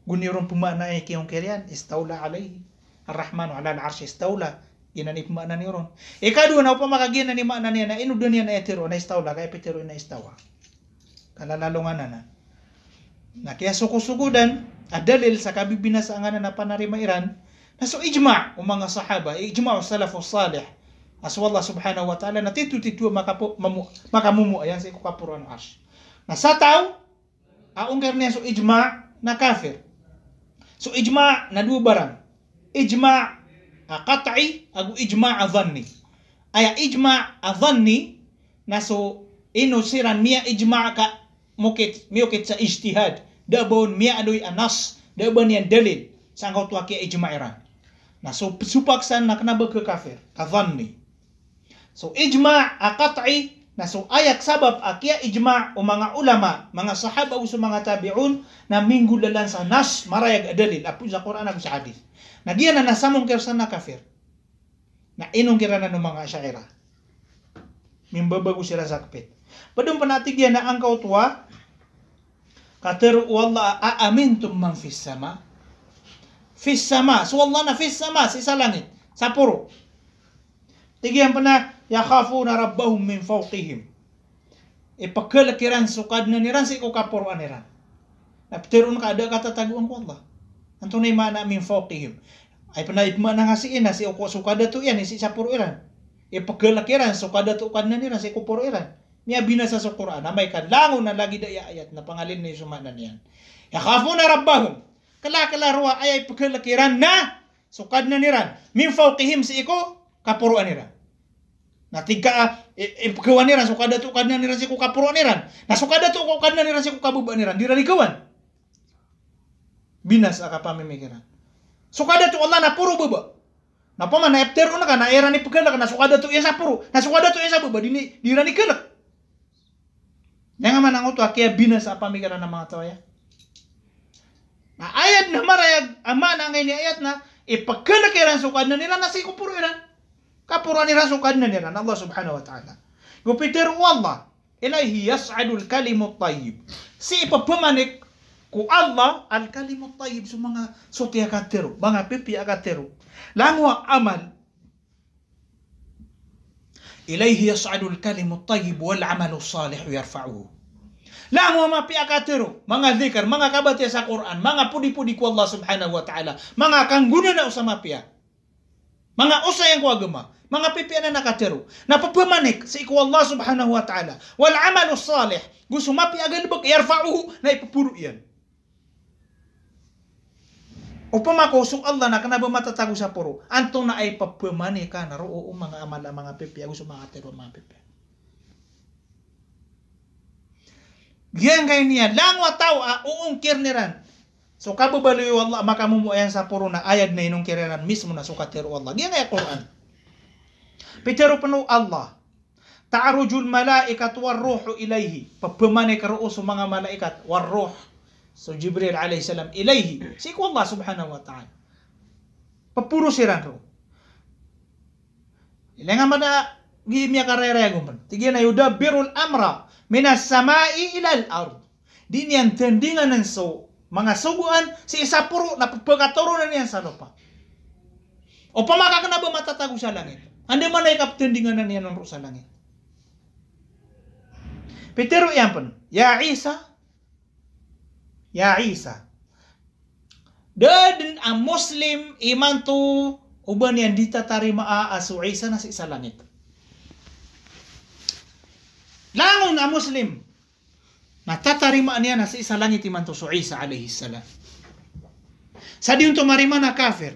Gunirong pumana ay kiyong kirian, istawla alayhi. Ar-Rahmanu 'ala al-'arshi istawla. Yan ni pumana ni ron. Ikadu na pa makagina ni mana niya na inudo niya na etiro na istawla kay petiro na istawa. Kalalalungan na. Na kaya sukusugudan adalil sa kabibinasangan na panarima Iran. Na so ijma' o mga sahaba, ijma' o salafus salih. As wallah subhanahu wa ta'ala na titu makamumu ayan sa ikukapuran arsh. Na sa tao, aungkar niya so ijma' na kafir. So ijma' na dua barang. Ijma' qat'i agu ijma' dhanni. Aya ijma' dhanni na so inusiran miya ijma' ka miyokit sa ijtihad. Dabon miya adoy anas, dabon yan dalil sa ang kautuwa kaya ijma' iran. Na so supaksan na kanabag ka kafir, ka dhanni. So ijma' qat'i na so ayak sabab akya ijma' o mga ulama, mga sahaba o sa mga tabi'un na minggulalan sa nas marayag adalil apo sa Quran ag sa hadith. Na diyan na nasamong kersan na kafir. Na inong kirana ng mga Asy'ariyah. Mimbabago sila sakpit. Padung panatigyan na angkaw tuwa, kateru wallah aamintum man fis sama. Fis sama, so wallah na fis sama, sa langit, sa puro. Tigyan pa na, yakhafuna rabbahum min fawqihim. Ipagkalakiran sukad na niran sa ikukapuruan niran. Napteron ka ada katataguan ko Allah. Anto na imana min fawqihim. Ay panaipma na nga si ina, si uko sukada to yan, si sa puro iran. Ipagkalakiran sukada to ukad na niran sa ikupuro iran. Miya binasa sa Quran, na may kadlangon na lagi daya ayat na pangalin na sumanan yan. Yakhafuna rabbahum. Kala-kala ay pagkalakiran na sukad na niran. Min fawqihim si iko kapuruan niran. Natigka ipagawan niran sukada to ukad na niran si iko kapuruan niran. Na sukada to ukad na niran si iko kabuba niran. Dira likawan. Binasa ka pamimikiran. Sukada to Allah na puro baba. Na paman na eftero na ka na era ni pagkalak na sukada to iya sa puro. Na sukada to iya sa baba dira ni kalak. Yang man ang uto kaya binasa pamikiran ng mga tao ya. Na ayat na marayag ama na ngayon ayat na ipagkalakiran sukad na nila na si kupuro iran. Kapuruan nila sukad na nila Allah subhanahu wa ta'ala. Gupitir wallah ilaihi yas'adul kalimut tayyib. Si ipapamanik ku Allah al kalimut tayyib sa mga suti akatero, mga pipi akatero. Langwa amal إليه يصعد الكلم الطيب والعمل الصالح يرفعه. لا هو ما في أكاترو mga ذكر mga kabati sa Quran mga pudi-pudi ko Allah subhanahu wa ta'ala mga kangguna na usama piya mga usa yang ko agama mga pipian na nakatero na papamanik sa iko Allah subhanahu wa ta'ala wal amalu salih gusto mapi agalbak yarfa'uhu na ipupuro yan. Upama ko sung Allah na kanaba matatago sa puro. Antong na ay papamani ka na roo mga amala mga pipi. Gusto mga tero mga pipi. Giyan kayo niya. Langwa tao uong kirniran. So kababaloy Allah makamumuayan sa puro na ayad na inong kirniran mismo na sukatero Allah. Giyan kaya Quran. Pitero pano Allah. Ta'arujul malaikat war ruhu ilayhi. Papamani ka roo sa mga malaikat war ruh. So Jibril alayhi salam ilayhi si ko Allah subhanahu wa ta'ala papuro siran ro ilangan mana gimya karera gumban tigyan na yudabbirul amra minas samai ila al-ard din yan tendingan ng so mga suguan si isa puro na pagkaturo na niyan sa lupa o pamaka ka na ba matatago sa langit andi man ay kaptendingan na niyan ng sa langit Petero yan pun ya Isa. Dan ang Muslim iman to uban yan ditatarima asu Isa na sa isa langit. Langon ang Muslim natatarima niya na sa isa langit iman to su Isa alayhi salam. Sa diyon to marima na kafir.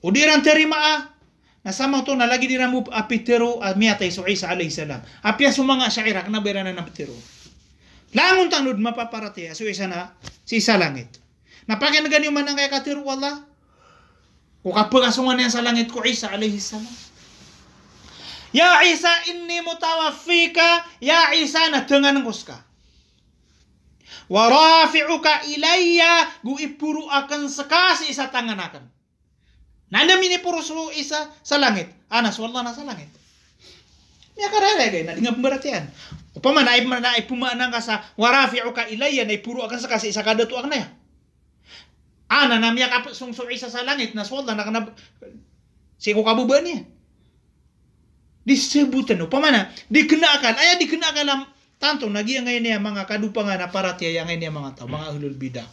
Udiran terima nasama to na lagi diramu apitero miyatay su Isa alayhi salam. Apya sumanga Asy'ariyah na berana na pitero. Langon tanod mapaparati so isa na si isa langit. Napakin na ganyan man ang kaya katiru wallah. Kung kapagasungan niya sa langit ko Isa alayhi salam. Ya Isa inni mutawaffika. Ya Isa na tengan ng kuska. Wa rafi'uka ilayya. Gu ipuro akan sekasi isa tangan akan. Nanda mini puro su Isa sa langit. Anas wallah na sa langit. Miya karere gay na dinga pemberatian. Upama na pumanang ka sa warafi'uka ilayya na ipuro akan sa kasi isa kada tuak na ya. Ana na miya kapsungso Isa sa langit na swalla na kanab si ko kabuban niya. Disebutan upama na dikenakan aya dikenakan lam tanto nagiya ngayon niya mga kadupangan na paratiya ngayon niya mga tao mga ahlul bidah.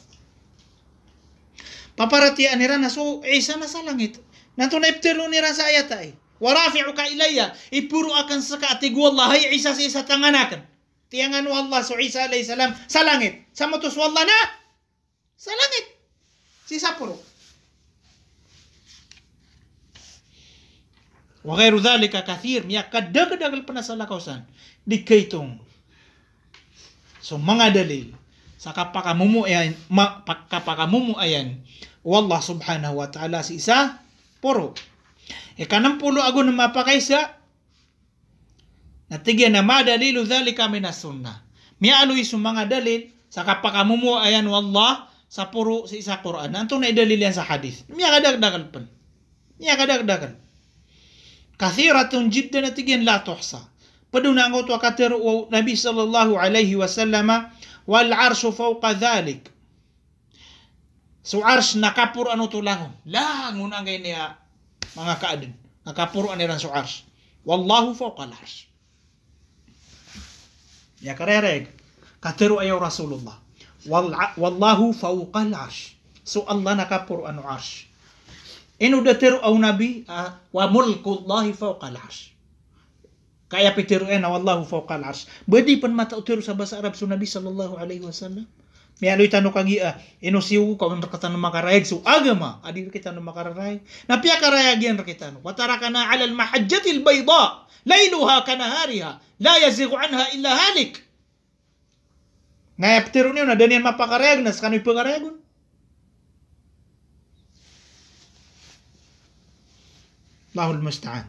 Paparatiya nira na so Isa na sa langit. Nanto na iptero nira sa ayat ay. Warafi'uka ilayya ipuro akan sa kaatig wallah hay Isa sa isa tanganakan tiyangan wallah so Isa alayhi salam sa langit sa motos wallah na sa langit si sapuro wa ghairu dhalika kathir miya kadagdagal pa na sa lakausan di kaitong so mga dalil sa kapakamumu ayan wallah subhanahu wa ta'ala si Isa puro Ikanampulo ago na mapakaisa natigyan na madalilu dhalika minas sunnah. Mialoy sa mga dalil sa kapakamumu ayan wallah sa puro sa isa Quran. Anto na idalil yan sa hadith. Miya kadagdagal pan. Ya kadang-kadang. Kathiratun jiddan atigyan la tuhsa. Paduna ang utwa katiru Nabi sallallahu alaihi wasallam wal arshu fawqa dhalik. So arsh nakapur ano tulangon. Langon ang niya mga kaadin. Nakapur aniran so arsh. Wallahu fawqa al arsh. Ya karereg. Katiru ayaw Rasulullah. Wallahu fawqa al arsh. So Allah nakapur ano arsh. Inu datiru au Nabi wa mulkullahi fawqa al arsh. Kaya pitiru na wallahu fawqa al arsh. Badi pan mata utiru sa bahasa Arab so Nabi sallallahu alaihi wasallam. May aloy tanong kagi inusiw ko kung rakatan ng makarayag so agama adi kita ng makarayag na piya karayagyan rakita no watarakana ala al mahajjati al bayda layluha kanahariha la yazighu anha illa halik ngayap tiro niyo na danian mapakarayag nas kanoy pagarayagon Allahul musta'an.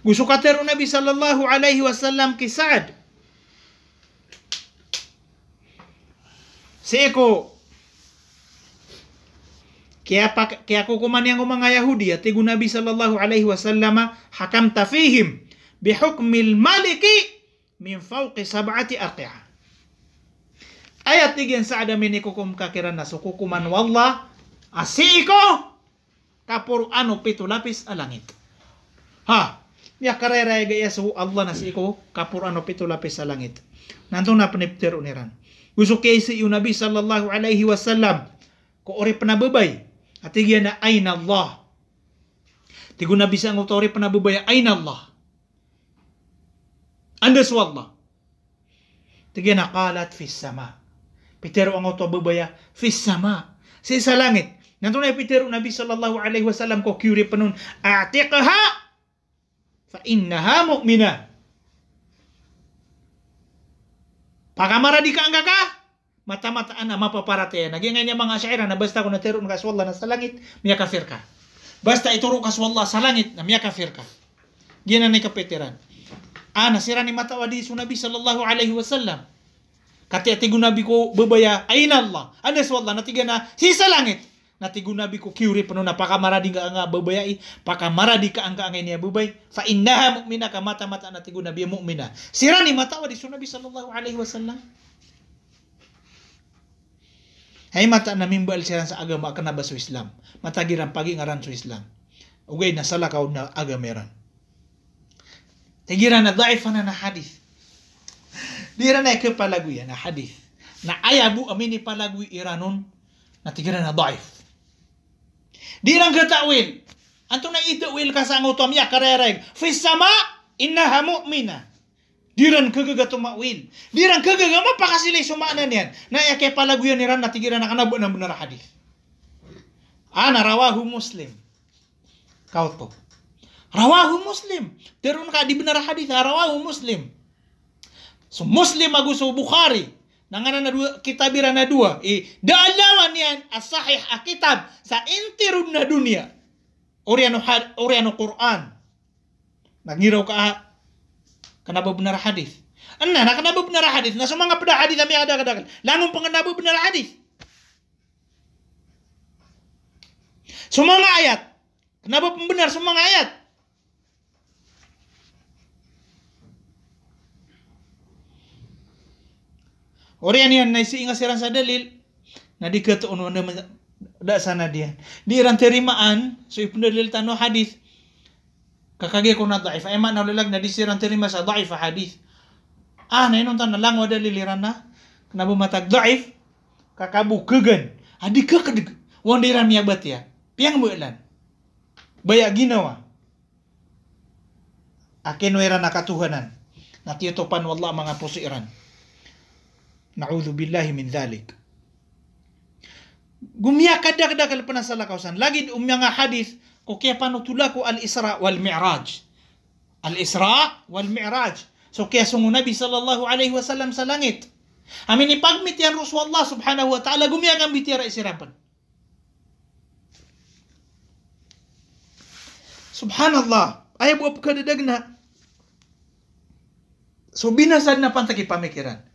Gusto katero Nabi sallallahu alaihi wasallam kay Sa'd. Seko kaya ko kuman yang mga Yahudi at tigo Nabi sallallahu alaihi wasallam hakamta fihim bihukmil maliki min fawqi sab'ati arqi'a. Ayat tigyan Sa'd amin ikukum kakiran na sukukuman wallah asiko kapur ano pito lapis alangit. Ha ya karera gaya so Allah nasi ko kapurano pito lapis sa langit. Nanto na paniptero niran. Gusto kay si Nabi sallallahu alaihi wasallam ko ori panababay. At igyan na ayna Allah. Tigo Nabi sa ori panababay ayna Allah. Andas wallah. Tigyan na qalat fis sama. Pitero ang uto babaya fis sama. Sa langit. Nanto na pitero Nabi sallallahu alaihi wasallam ko kyuri panun atiqha fa innaha mu'minah. Pakamara di ka angka ka, mata-mataan na mapaparate. Naging nga mga syaira na basta kung natero ka swalla na sa langit, miya kafir ka. Basta ituro ka swalla sa langit, na miya kafir ka. Gina na kapetiran. Nasira ni matawa di Nabi sallallahu alaihi wasallam. Kati-atigo Nabi ko babaya, ayna Allah. Swalla, natiga na, si sa langit. Natigo Nabi ko kiuri pano na pakamaradi ka nga babayai pakamaradi ka ang kaangay niya babay fa innaha mu'mina ka mata-mata natigo Nabi mu'mina sira ni matawa di Nabi sallallahu alaihi wasallam hay mata na mimbal sira sa agama kana ba sa Islam matagiran pagi ngaran sa Islam ugay na salakaw na agameran tagiran na daifan na hadith dira na ikapalaguya na hadith na ayabu amini palagui iranon na tigiran na daif. Dirang gatawil. Anto na itawil ka sa ngutom ya karereg. Fis sama innaha mu'mina. Diran kagagatuma-wil. Dirang kagagama pakasilay sumaanan yan. Na yake palaguyan ni ran na tigiran na kanabo ng benar hadis. Rawahu Muslim. Kau to. Rawahu Muslim. Terun ka di benar hadis rawahu Muslim. So Muslim aguso Bukhari. Nanganan na dua kitabiran na dua. Daalawan yan as-sahih kitab sa intirun na dunia. Oriano Quran. Nagiraw ka kanaba benar hadis. Anna na kanaba benar hadis. Na mga pada hadis kami ada. Langon panganaba benar hadis. Sumanga ayat. Kenapa benar sumanga ayat? Orian yan na isiinga siran sa dalil na di katuon na da sana diyan. Di ran terimaan so ipundalil tano hadis. Kakagi ko na daif ay man naulalag na di siran terima sa daif hadis. Na inon tan lang wa daliliran na na bumatag daif kakabukegan. Adi ka kadig won diran miya bat ya. Piang bulan. Baya ginawa. Akin wera nakatuhanan. Natiyutupan wallah mga pusiran. Na'udzu billahi min dzalik. Gumya kada-kada kal panasala kausan. Lagi nga hadis ko kaya panutula ko al-Isra wal Mi'raj. Al-Isra wal Mi'raj. So kaya sungo Nabi sallallahu alaihi wasallam sa langit. Amin ipagmit yan Rasulullah subhanahu wa ta'ala gumya kang bitira isirapan. Subhanallah. Ay buap kadadagna. So binasad na pantaki pamikiran.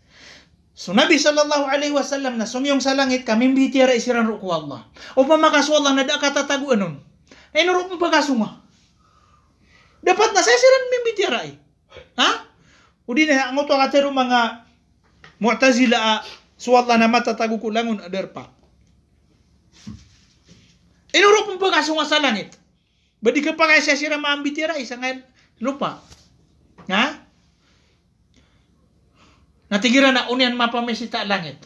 So Nabi sallallahu alaihi wasallam na sumyong sa langit kami bitira isiran ro ko Allah. O pamakaso Allah na da katatagu anon. Ay nuro mo pagasunga. Dapat na sa isiran mimbitira eh. Ha? Udi na ang uto katero mga Mu'tazila so Allah na matatagu ko langon adar pa. Inuro mo pagasunga sa langit. Badi ka pa kaya sa isiran maambitira isa ngayon lupa. Ha? Natigira na unian mapamisita langit.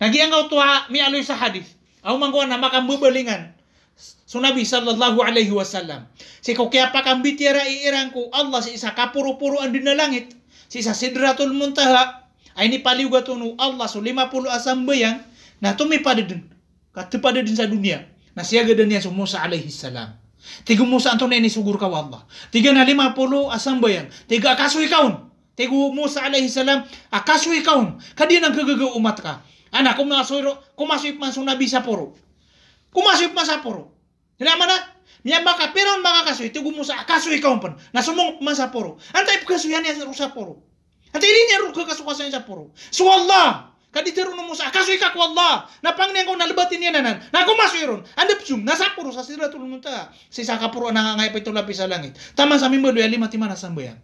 Nagiangaw tuwa mi aloy sa hadith. Aw mangguan na makambubalingan. So Nabi sallallahu alaihi wasallam. Si ko kaya pakambitira iirang ko Allah si isa kapuro-puruan din na langit. Si isa Sidratul Muntaha ay ni paliuga tunu Allah so 50 asambayang na tumipad din. Katupad din sa dunia. Nasiyaga din niya so Musa alaihi salam. Tiga Musa anto na ini sugur ka Allah. Tiga na 50 asambayang. Tiga kasoy kaon. Tigo Musa alaihi salam akasoy kaon kadi nang kagagaw umat ka ana kumasuyop man sa nabi sa poro kumasuyop man sa poro dila man na niya baka peron mga kasoy tigo Musa akasoy kaon pan nasumong man sa poro antay pagkasuyan niya sa poro antay niya ro kagasukasan sa poro so Allah kadi tero no Musa akasoy ka ko Allah napangnian ko nalabatin niya nanan na kumasoy ron andep sum nasa poro sa Sidratul Muntaha si sakapuro nangangay pa ito lapis sa langit taman sa mimbo ya 5 timana sambayang.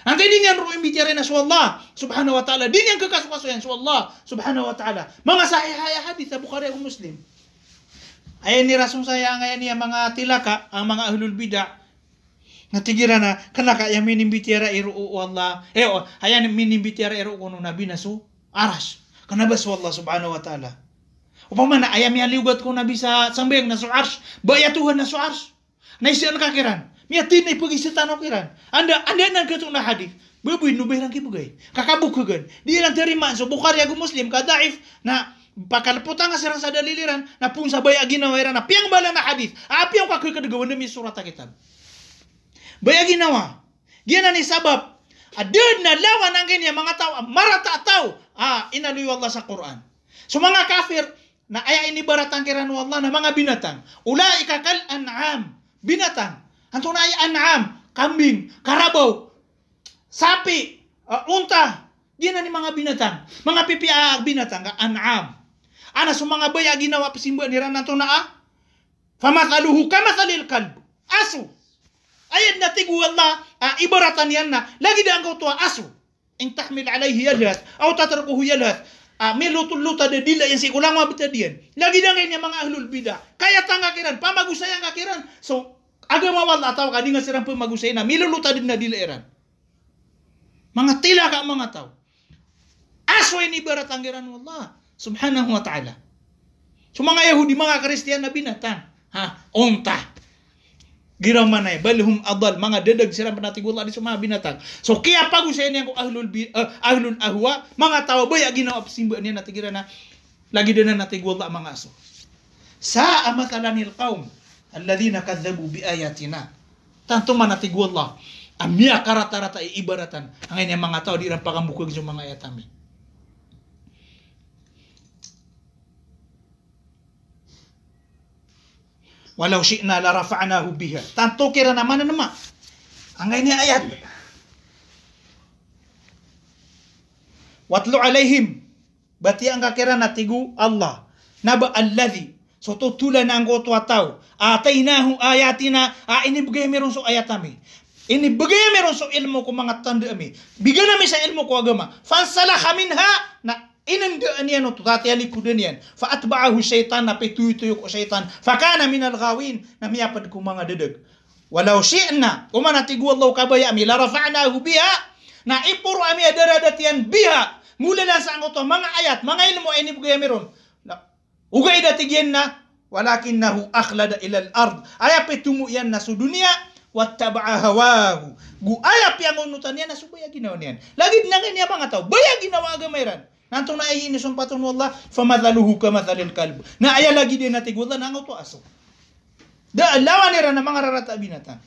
Nanti din yan ro imbitira na sa Allah subhanahu wa ta'ala. Din yan kakasukaso yan sa Allah subhanahu wa ta'ala. Mga sahihaya hadith sa Bukhari o Muslim. Ayan ni rason saya ngayon niya mga tilaka, ang mga ahlul bid'ah. Natigira na kanaka yung minimbitira iro o Allah. Ayan minimbitira iro ko nung nabi na so arash. Kanaba sa Allah subhanahu wa ta'ala. Upama na ayam yaliugat ko nabi sa sambayang na so arsh. Bayatuhan na so arsh. Naisiyan kakiran. Miyatin ay pag-isitan o kiran. Anda nang katong na hadith. Baboy, nubayran kibugay. Kakabukugan. Di lang terima. So, Bukhari ako Muslim, kadaif, na pakalaputan nga sirang sa daliliran, na pung sabay aginawa na piyang bala na hadith. Piyang kakagagawa na may surat na kitab. Bay aginawa. Gina ni sabab. Adad na lawan ang ganyan mga tao. Marata tao. Inaluyo Allah sa Quran. So, mga kafir, na aya inibaratan kiran Allah na mga binatang. Ulaika kal an'am. Binatang. Anto na ay an'am, kambing, karabaw, sapi, unta. Yan ni mga binatang. Mga pipiaag binatang, an'am. Ana so mga baya ginawa pasimba ni Ranan to na famathaluhu kamathalil kalb. Aso. Ayad na tigu Allah, ibaratan yan na, lagi na ang kautuwa, aso. In tahmil alayhi yalhat, aw tatrukuhu yalhat. May luto-luta de dila yan si kulang mabita diyan. Lagi na ngayon yung mga ahlul bidah. Kaya tanga kiran, pamagusayang kakiran. So, agama wala tao kadi nga sirang pamagusay na miluluta din na dilairan. Mga tila ka mga tao. Aso ini barat ang giran Allah subhanahu wa ta'ala. So mga Yahudi, mga Kristiyan na binatan. Unta. Giraw manay, balhum adal, mga dadag sirang panatigula di sa mga binatang. So kaya pagusay niya kung ahlul ahwa, mga tao baya ginawa pasimba niya natigira na lagi din na natigula mga aso. Sa amatalanil qaum alladhina kadzabu biayatina. Tanto manatigu Allah. Amya karata-rata ibaratan. Ang inyong mga tao di rin pakambukog sa mga ayat amin. Walau syi'na la rafa'nahu biha. Tanto kira naman na naman. Ang inyong ayat. Watlu alaihim. Bati ang kakira natigu Allah. Naba alladhi. So tutulan ang otwa tao. Ataynahu ayatina. Inibigay meron so ayat amin. Inibigay meron so ilmu ko mga tanda amin. Bigyan namin sa ilmu ko agama. Fansalaha minha na inandaan yan o tutati alikudan yan. Faatba'ahu syaitan na pituyo-tuyo ko syaitan. Fakana minal gawin na miyapad ko mga dadag. Walau syi'na. Umanatigu Allah kabaya amin. Larafa'nahu biha. Na ipuro amin adaradatian biha. Mula lang sa ang otwa mga ayat. Mga ilmu inibigay meron. Ugay datigyan na walakinahu akhlada ilal ard. Ayap itumu yan na sa dunia wattaba'a hawahu. Ayap yang unutan yan na subaya ginawa niyan. Lagi na niya mga tao. Baya ginawa agamayran. Nantong na ay inisumpatun mo Allah famathaluhu kamathalil kalb. Na aya lagi din natig wala nang auto aso. Da lawan nira na mga rarata binatang.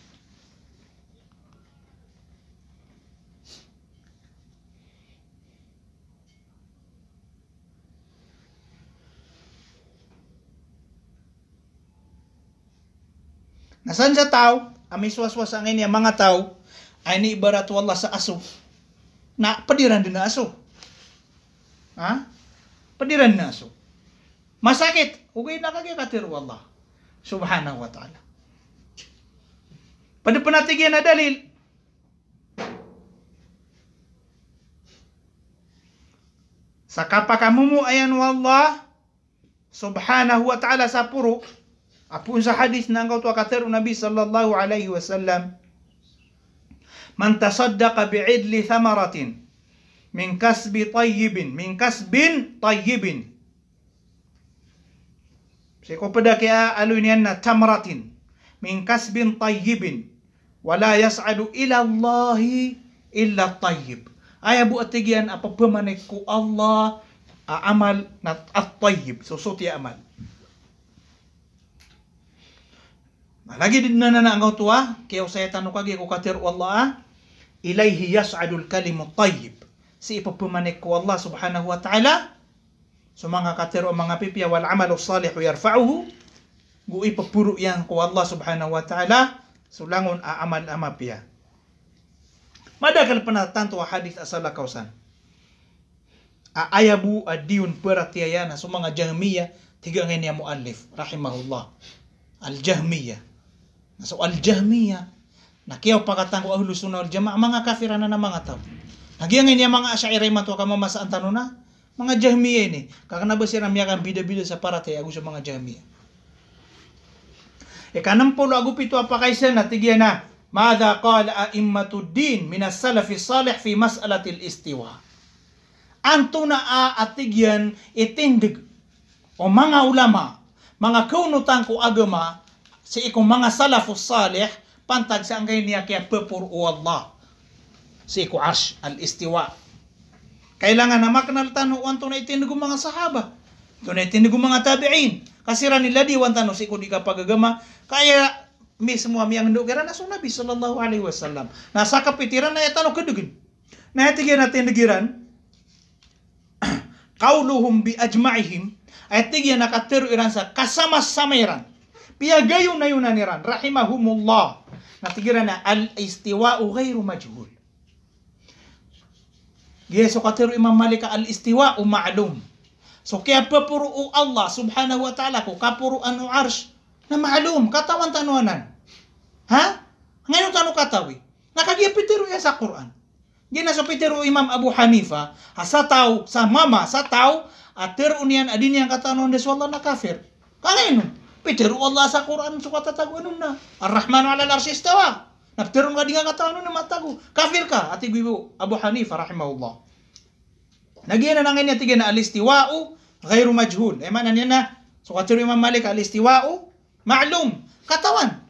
Nasan sa tao, amiswas-was ang inyong mga tao, ay niibarat wallah sa aso, na padiran din na aso. Ha? Padiran naso. Masakit. Ugay na kagaya katiru Allah. Subhanahu wa ta'ala. Pada penatigyan na dalil. Sa kapakamumu ayan wallah subhanahu wa ta'ala sa puro. Apun sa hadis na ang katiru Nabi sallallahu alaihi wasallam. Man tasaddaqa bi'idli thamaratin min kasbin tayyibin. Siko pada kaya alunian na tamratin min kasbin tayyibin wala yas'adu ila Allahi illa tayyib. Ay bu atigyan apa pemanek ku Allah amal na at-tayyib susut ya amal. Lagi din na ang tua kaya saya tanu kagi ko katir Allah ilaihi yas'adul kalimut tayyib. Si ipapamanek ko Allah subhanahu wa ta'ala so mga katir o mga pipya wal amalu salihu yarfa'uhu gu ipapuro yan ko Allah subhanahu wa ta'ala sulangon aamal amapya. Madakal panatan to hadis asala kausan. Ayabu adiyun peratiayana so mga Jahmiyah tiga ngayon niya muallif rahimahullah. Al-Jahmiyah. So Al-Jahmiyah nakiyaw pakatang ko ahlu sunnah wal jamaah mga kafiran na mga tao. Nagyan niya mga Asy'ari man to ka mamasaan tanuna mga Jahmiyah ini. Kakana ba sira miyakan bida-bida sa parate agu sa mga Jahmiyah. Ikanam pulo agu pito apa kaysa na tigyan na madha qala a'immatud din min as-salafi salih fi mas'alatil istiwa. Anto na atigyan itindig o mga ulama, mga kaunutan ko agama sa ikong mga salafus salih pantag sa angay niya kaya pepur o Allah sa iko arsh al-istiwa. Kailangan na maknal tanuan to na itindig mga sahaba. To na itindig mga tabi'in. Kasi ran nila diwan tanu sa iko di ka pagagama kaya mismo amiyang ndugira na so Nabi sallallahu alaihi wasallam. Nasa kapitiran na itano kedugin. Na itigyan natin digiran qauluhum bi ajma'ihim ay tigyan nakatiru iran sa kasama-samairan. Piyagayon na yun niran rahimahumullah. Natigiran na al-istiwa'u ghairu majhul. Yeso katiru Imam Malik al-istiwa'u ma'lum. So kaya papuro Allah subhanahu wa ta'ala ko kapuro anu arsh na ma'lum katawan tanuanan. Ha? Ngayon tanu katawi. Nakagipitiru ya sa Quran. Gina so pitiru Imam Abu Hanifa sa tao sa mama sa tao atir unian adin yang katanon des wallah na kafir. Kanino? Pitiru Allah sa Quran suka tataguanun na. Ar-Rahmanu 'ala al-'arsy istawa. Naftirun nga dinga katanon na matago. Kafir ka ati bibu Abu Hanifa rahimahullah. Nagyan na nganya tiga na al-istiwa'u ghairu majhul. Mana niya na so katiru Imam Malik al-istiwa'u ma'lum katawan.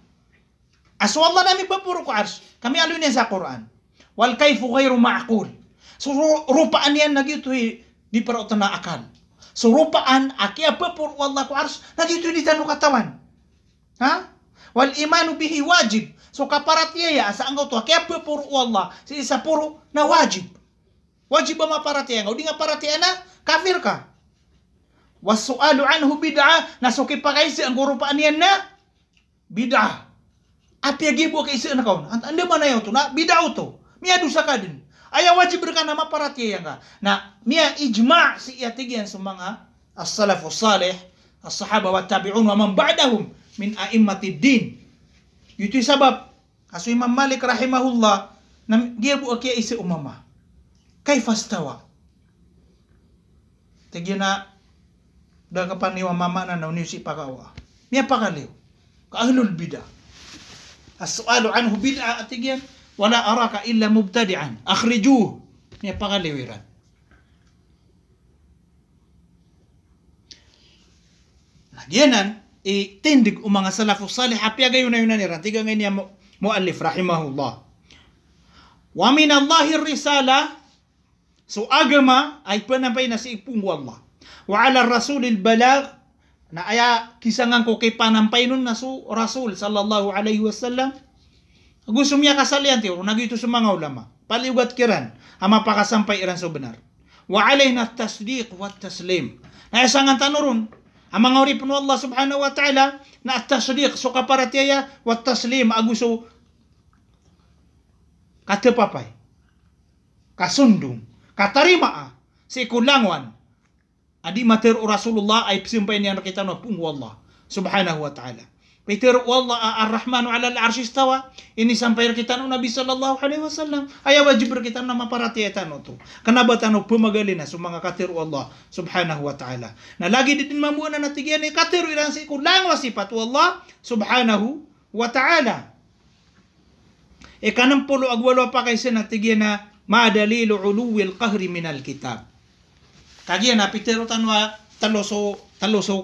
Aso Allah nami papuro ko arsh. Kami alun niya sa Quran. Wal kayfu ghairu ma'qul. So rupaan yan nagyuto di para na akal. So rupaan akia papuro Allah ko arsh nagyuto di tanu katawan. Ha? Wal imanu bihi wajib. So kaparatiya ya sa anggaw to akia papuro Allah si isa puro na wajib. Wajib ba maparatiya ngaw di nga paratiya na kafir ka. Was-su'alu anhu bid'ah nasuki pa kaysi ang rupaan yan na bid'ah. Api agibo kay isa na kaon. Anda man ayo to na bid'ah to. Miya dusa ka din. Ayaw wajib ka na maparatiya nga. Na miya ijma' si iyatigyan sa mga as-salafus salih, as-sahaba wa tabi'un wa man ba'dahum min a'immatid din. Ito'y sabab. Kaso Imam Malik rahimahullah na giyabu kay isa umama. Kayfa stawa? Tigyan na dagapan ni mama na nauniw si pakawa. Miya pakaliw. Kaahlul bid'ah. As-su'alu anhu bid'ah atigyan. Wala araka illa mubtadi'an. Akhrijuh. Niya pakaliwiran. Nagyanan, itindig o mga salafus salih, hapya gayon na yun na nira. Tiga ngayon niya muallif, rahimahullah. Wa minallahi risala, so agama, ay panampay na si ipung wallah. Wa ala rasulil balag, na aya kisangan ko kay panampay nun na so rasul, sallallahu alaihi wasallam, gusto miya kasalian tiyo, nagito sa mga ulama. Paliwat kiran, ang mapakasampay iran so benar. Wa alayna tasdiq wa taslim. Nayasangan tanurun, ang mga uripin Allah subhanahu wa ta'ala, na tasdiq, so kaparatiyaya, wa taslim, aguso, katepapay, kasundong, katarimaa, si kulangwan, adi mater Rasulullah ay psimpay niyan kita no pung wallah subhanahu wa ta'ala. Peter wallah ar-Rahmanu 'ala al-'arsy istawa. Ini sampai kita no Nabi sallallahu alaihi wasallam. Aya wajib kita na maparati eta no to. Kanaba tano pumagalina sumanga katir Allah subhanahu wa ta'ala. Na lagi din mamuana na tigyan ni katir iran si kulang wasifat Allah subhanahu wa ta'ala. Ikanam pulo agwalo pa kaysa na tigyan na ma dalilu uluwi al-qahri min al-kitab. Kagiyan na Peter tanwa taloso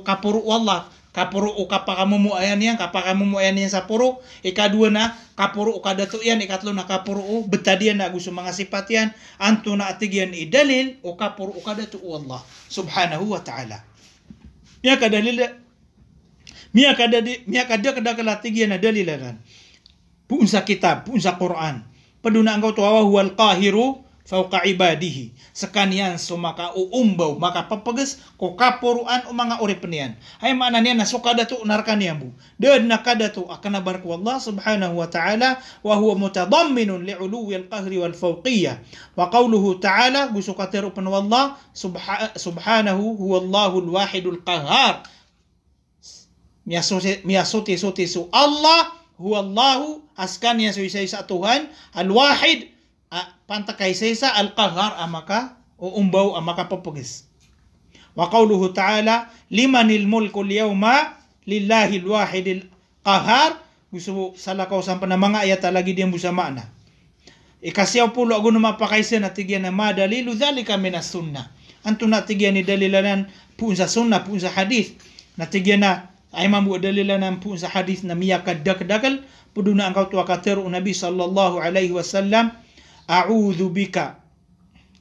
kapuru Allah. Kapuro o kapakamumu-ayan yan sa puro. Ikadua na, kapuro o kadato yan. Ikatlo na kapuro o betadian na gusto mga sipat yan. Anto na atigyan idalil o kapuro o kadato o Allah subhanahu wa ta'ala. Miya kadakalatigyan na dalilan. Puun sa kitab, puun sa Quran. Paduna ang kautuwa huwal qahiru fauqa ibadihi. Sekanian sumaka uumbaw makapapagas ko kapuruan o mga oripanian. Ay maana niya na sukadatu narkaniyan bu. Dan nakadatu akanabar ko Allah subhanahu wa ta'ala wa huwa mutadamminun li'uluwi al-qahri wal-fawqiyya. Wa qawluhu ta'ala gusto katiru pan wallah subhanahu huwa Allahul wahidul qahhar. Miyasuti su Allah huwa Allahu askaniya su isa Tuhan al-wahid pantakay sa al-qahhar amaka o umbaw amaka papugis. Wa qawluhu ta'ala limanil mulku al-yawma lillahi al-wahid al-qahhar. Gusto salakaw sampan na mga ayat lagi diyan busa mana. Ikasyaw pulo ago na mapakaysa na tigyan na madalilu dhalika minas sunnah. Anto na tigyan ni dalilanan puun sa sunnah puun sa hadith. Na tigyan na ay mamu dalilanan puun sa hadith na miyakadakadakal. Puduna ang kautuwa katiru Nabi sallallahu alaihi wasallam. A'udzu bika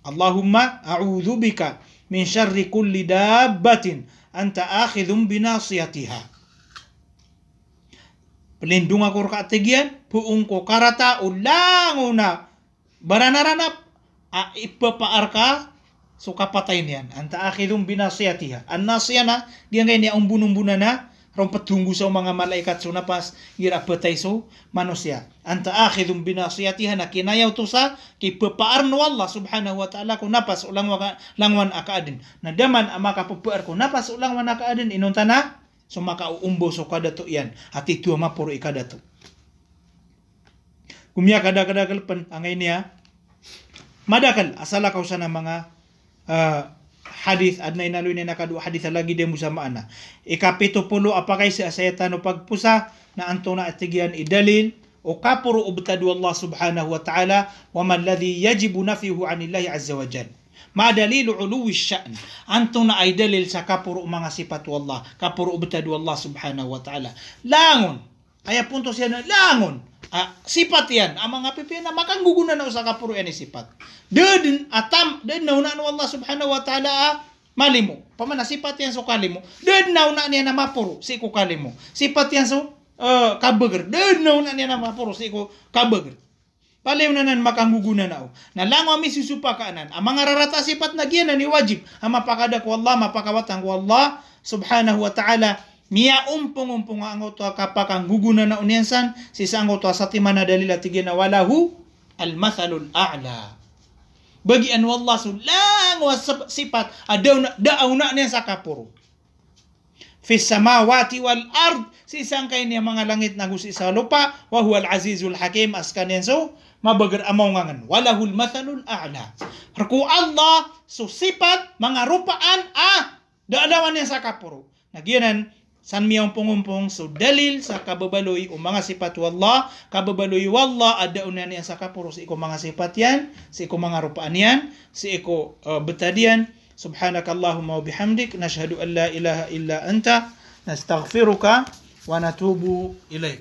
Allahumma a'udzu bika min syarri kulli dabbatin anta akhidhum binasiyatiha. Pelindung ako katigyan puung ko karata ulanguna baranaranap ipapaar ka suka patayin yan anta akhidhum binasiyatiha. An-nasiyana diyan kay ni umbun-umbunan na rompet tunggu sa mga malaikat so napas gira patay so manusia. Anta akhidhum binasiyatiha na kinayaw to sa kipapaar no Allah subhanahu wa ta'ala kung napas ulang langwan akaadin. Na daman ang makapapaar kung napas ulang wan akaadin inunta na so makauumbo so kadato yan. Hati tuwa mapuro ikadato. Kumya kadakadakal pan angay niya madakal asala kausa na mga hadith adnay naloy na nakadua hadith lagi din mo sa maana. Ikapito pulo apakay sa asayatan o pagpusa na anto na atigyan idalil o kapuro ubtadu Allah subhanahu wa ta'ala wa man ladhi yajibu nafihu anillahi azza wa jal. Ma dalilu uluwi sya'n. Anto na ay dalil sa kapuro mga sifat Allah. Kapuro ubtadu Allah subhanahu wa ta'ala. Langon. Kaya punto siya na langon. Sifat yan. Ang mga pipiyan na makanggugunan na sa kapuro yan sifat. Dadin nauna no Allah subhanahu wa ta'ala malimo. Pamana sifat yan so kalimo. Dadin nauna niya na mapuro si ko kalimo. Sifat yan so kabager. Dadin nauna niya na mapuro si ko kabager. Paliw na nan makanggugunan na o. Nalango ami susupa kaanan. Ang mga rarata sifat na giyan na ni wajib. Ang mapakada ko Allah, mapakawatang ko Allah subhanahu wa ta'ala. Miya umpong ang auto kapakang guguna na unyansan si sang auto sa timana dalila tigina walahu al-mathalul a'la. Bagi an wallah sulang sifat daaw na niya sa kapuro. Fi samawati wal ard si sang kay niya mga langit na gusi sa lupa wa huwal azizul hakim askan yan so mabagar amaw ngangan walahul mathalul a'la. Harku Allah so sifat mga rupaan daadawan niya sa kapuro. Nagyanan san miyang pungumpong so dalil sa kababaloy o mga sifat wallah kababaloy wallah adaon na niya sa kapuro si iko mga sifat yan si iko mga rupaan yan si iko betadian. Subhanakallahumma wa bihamdik nashhadu an la ilaha illa anta nastaghfiruka wa natubu ilaik.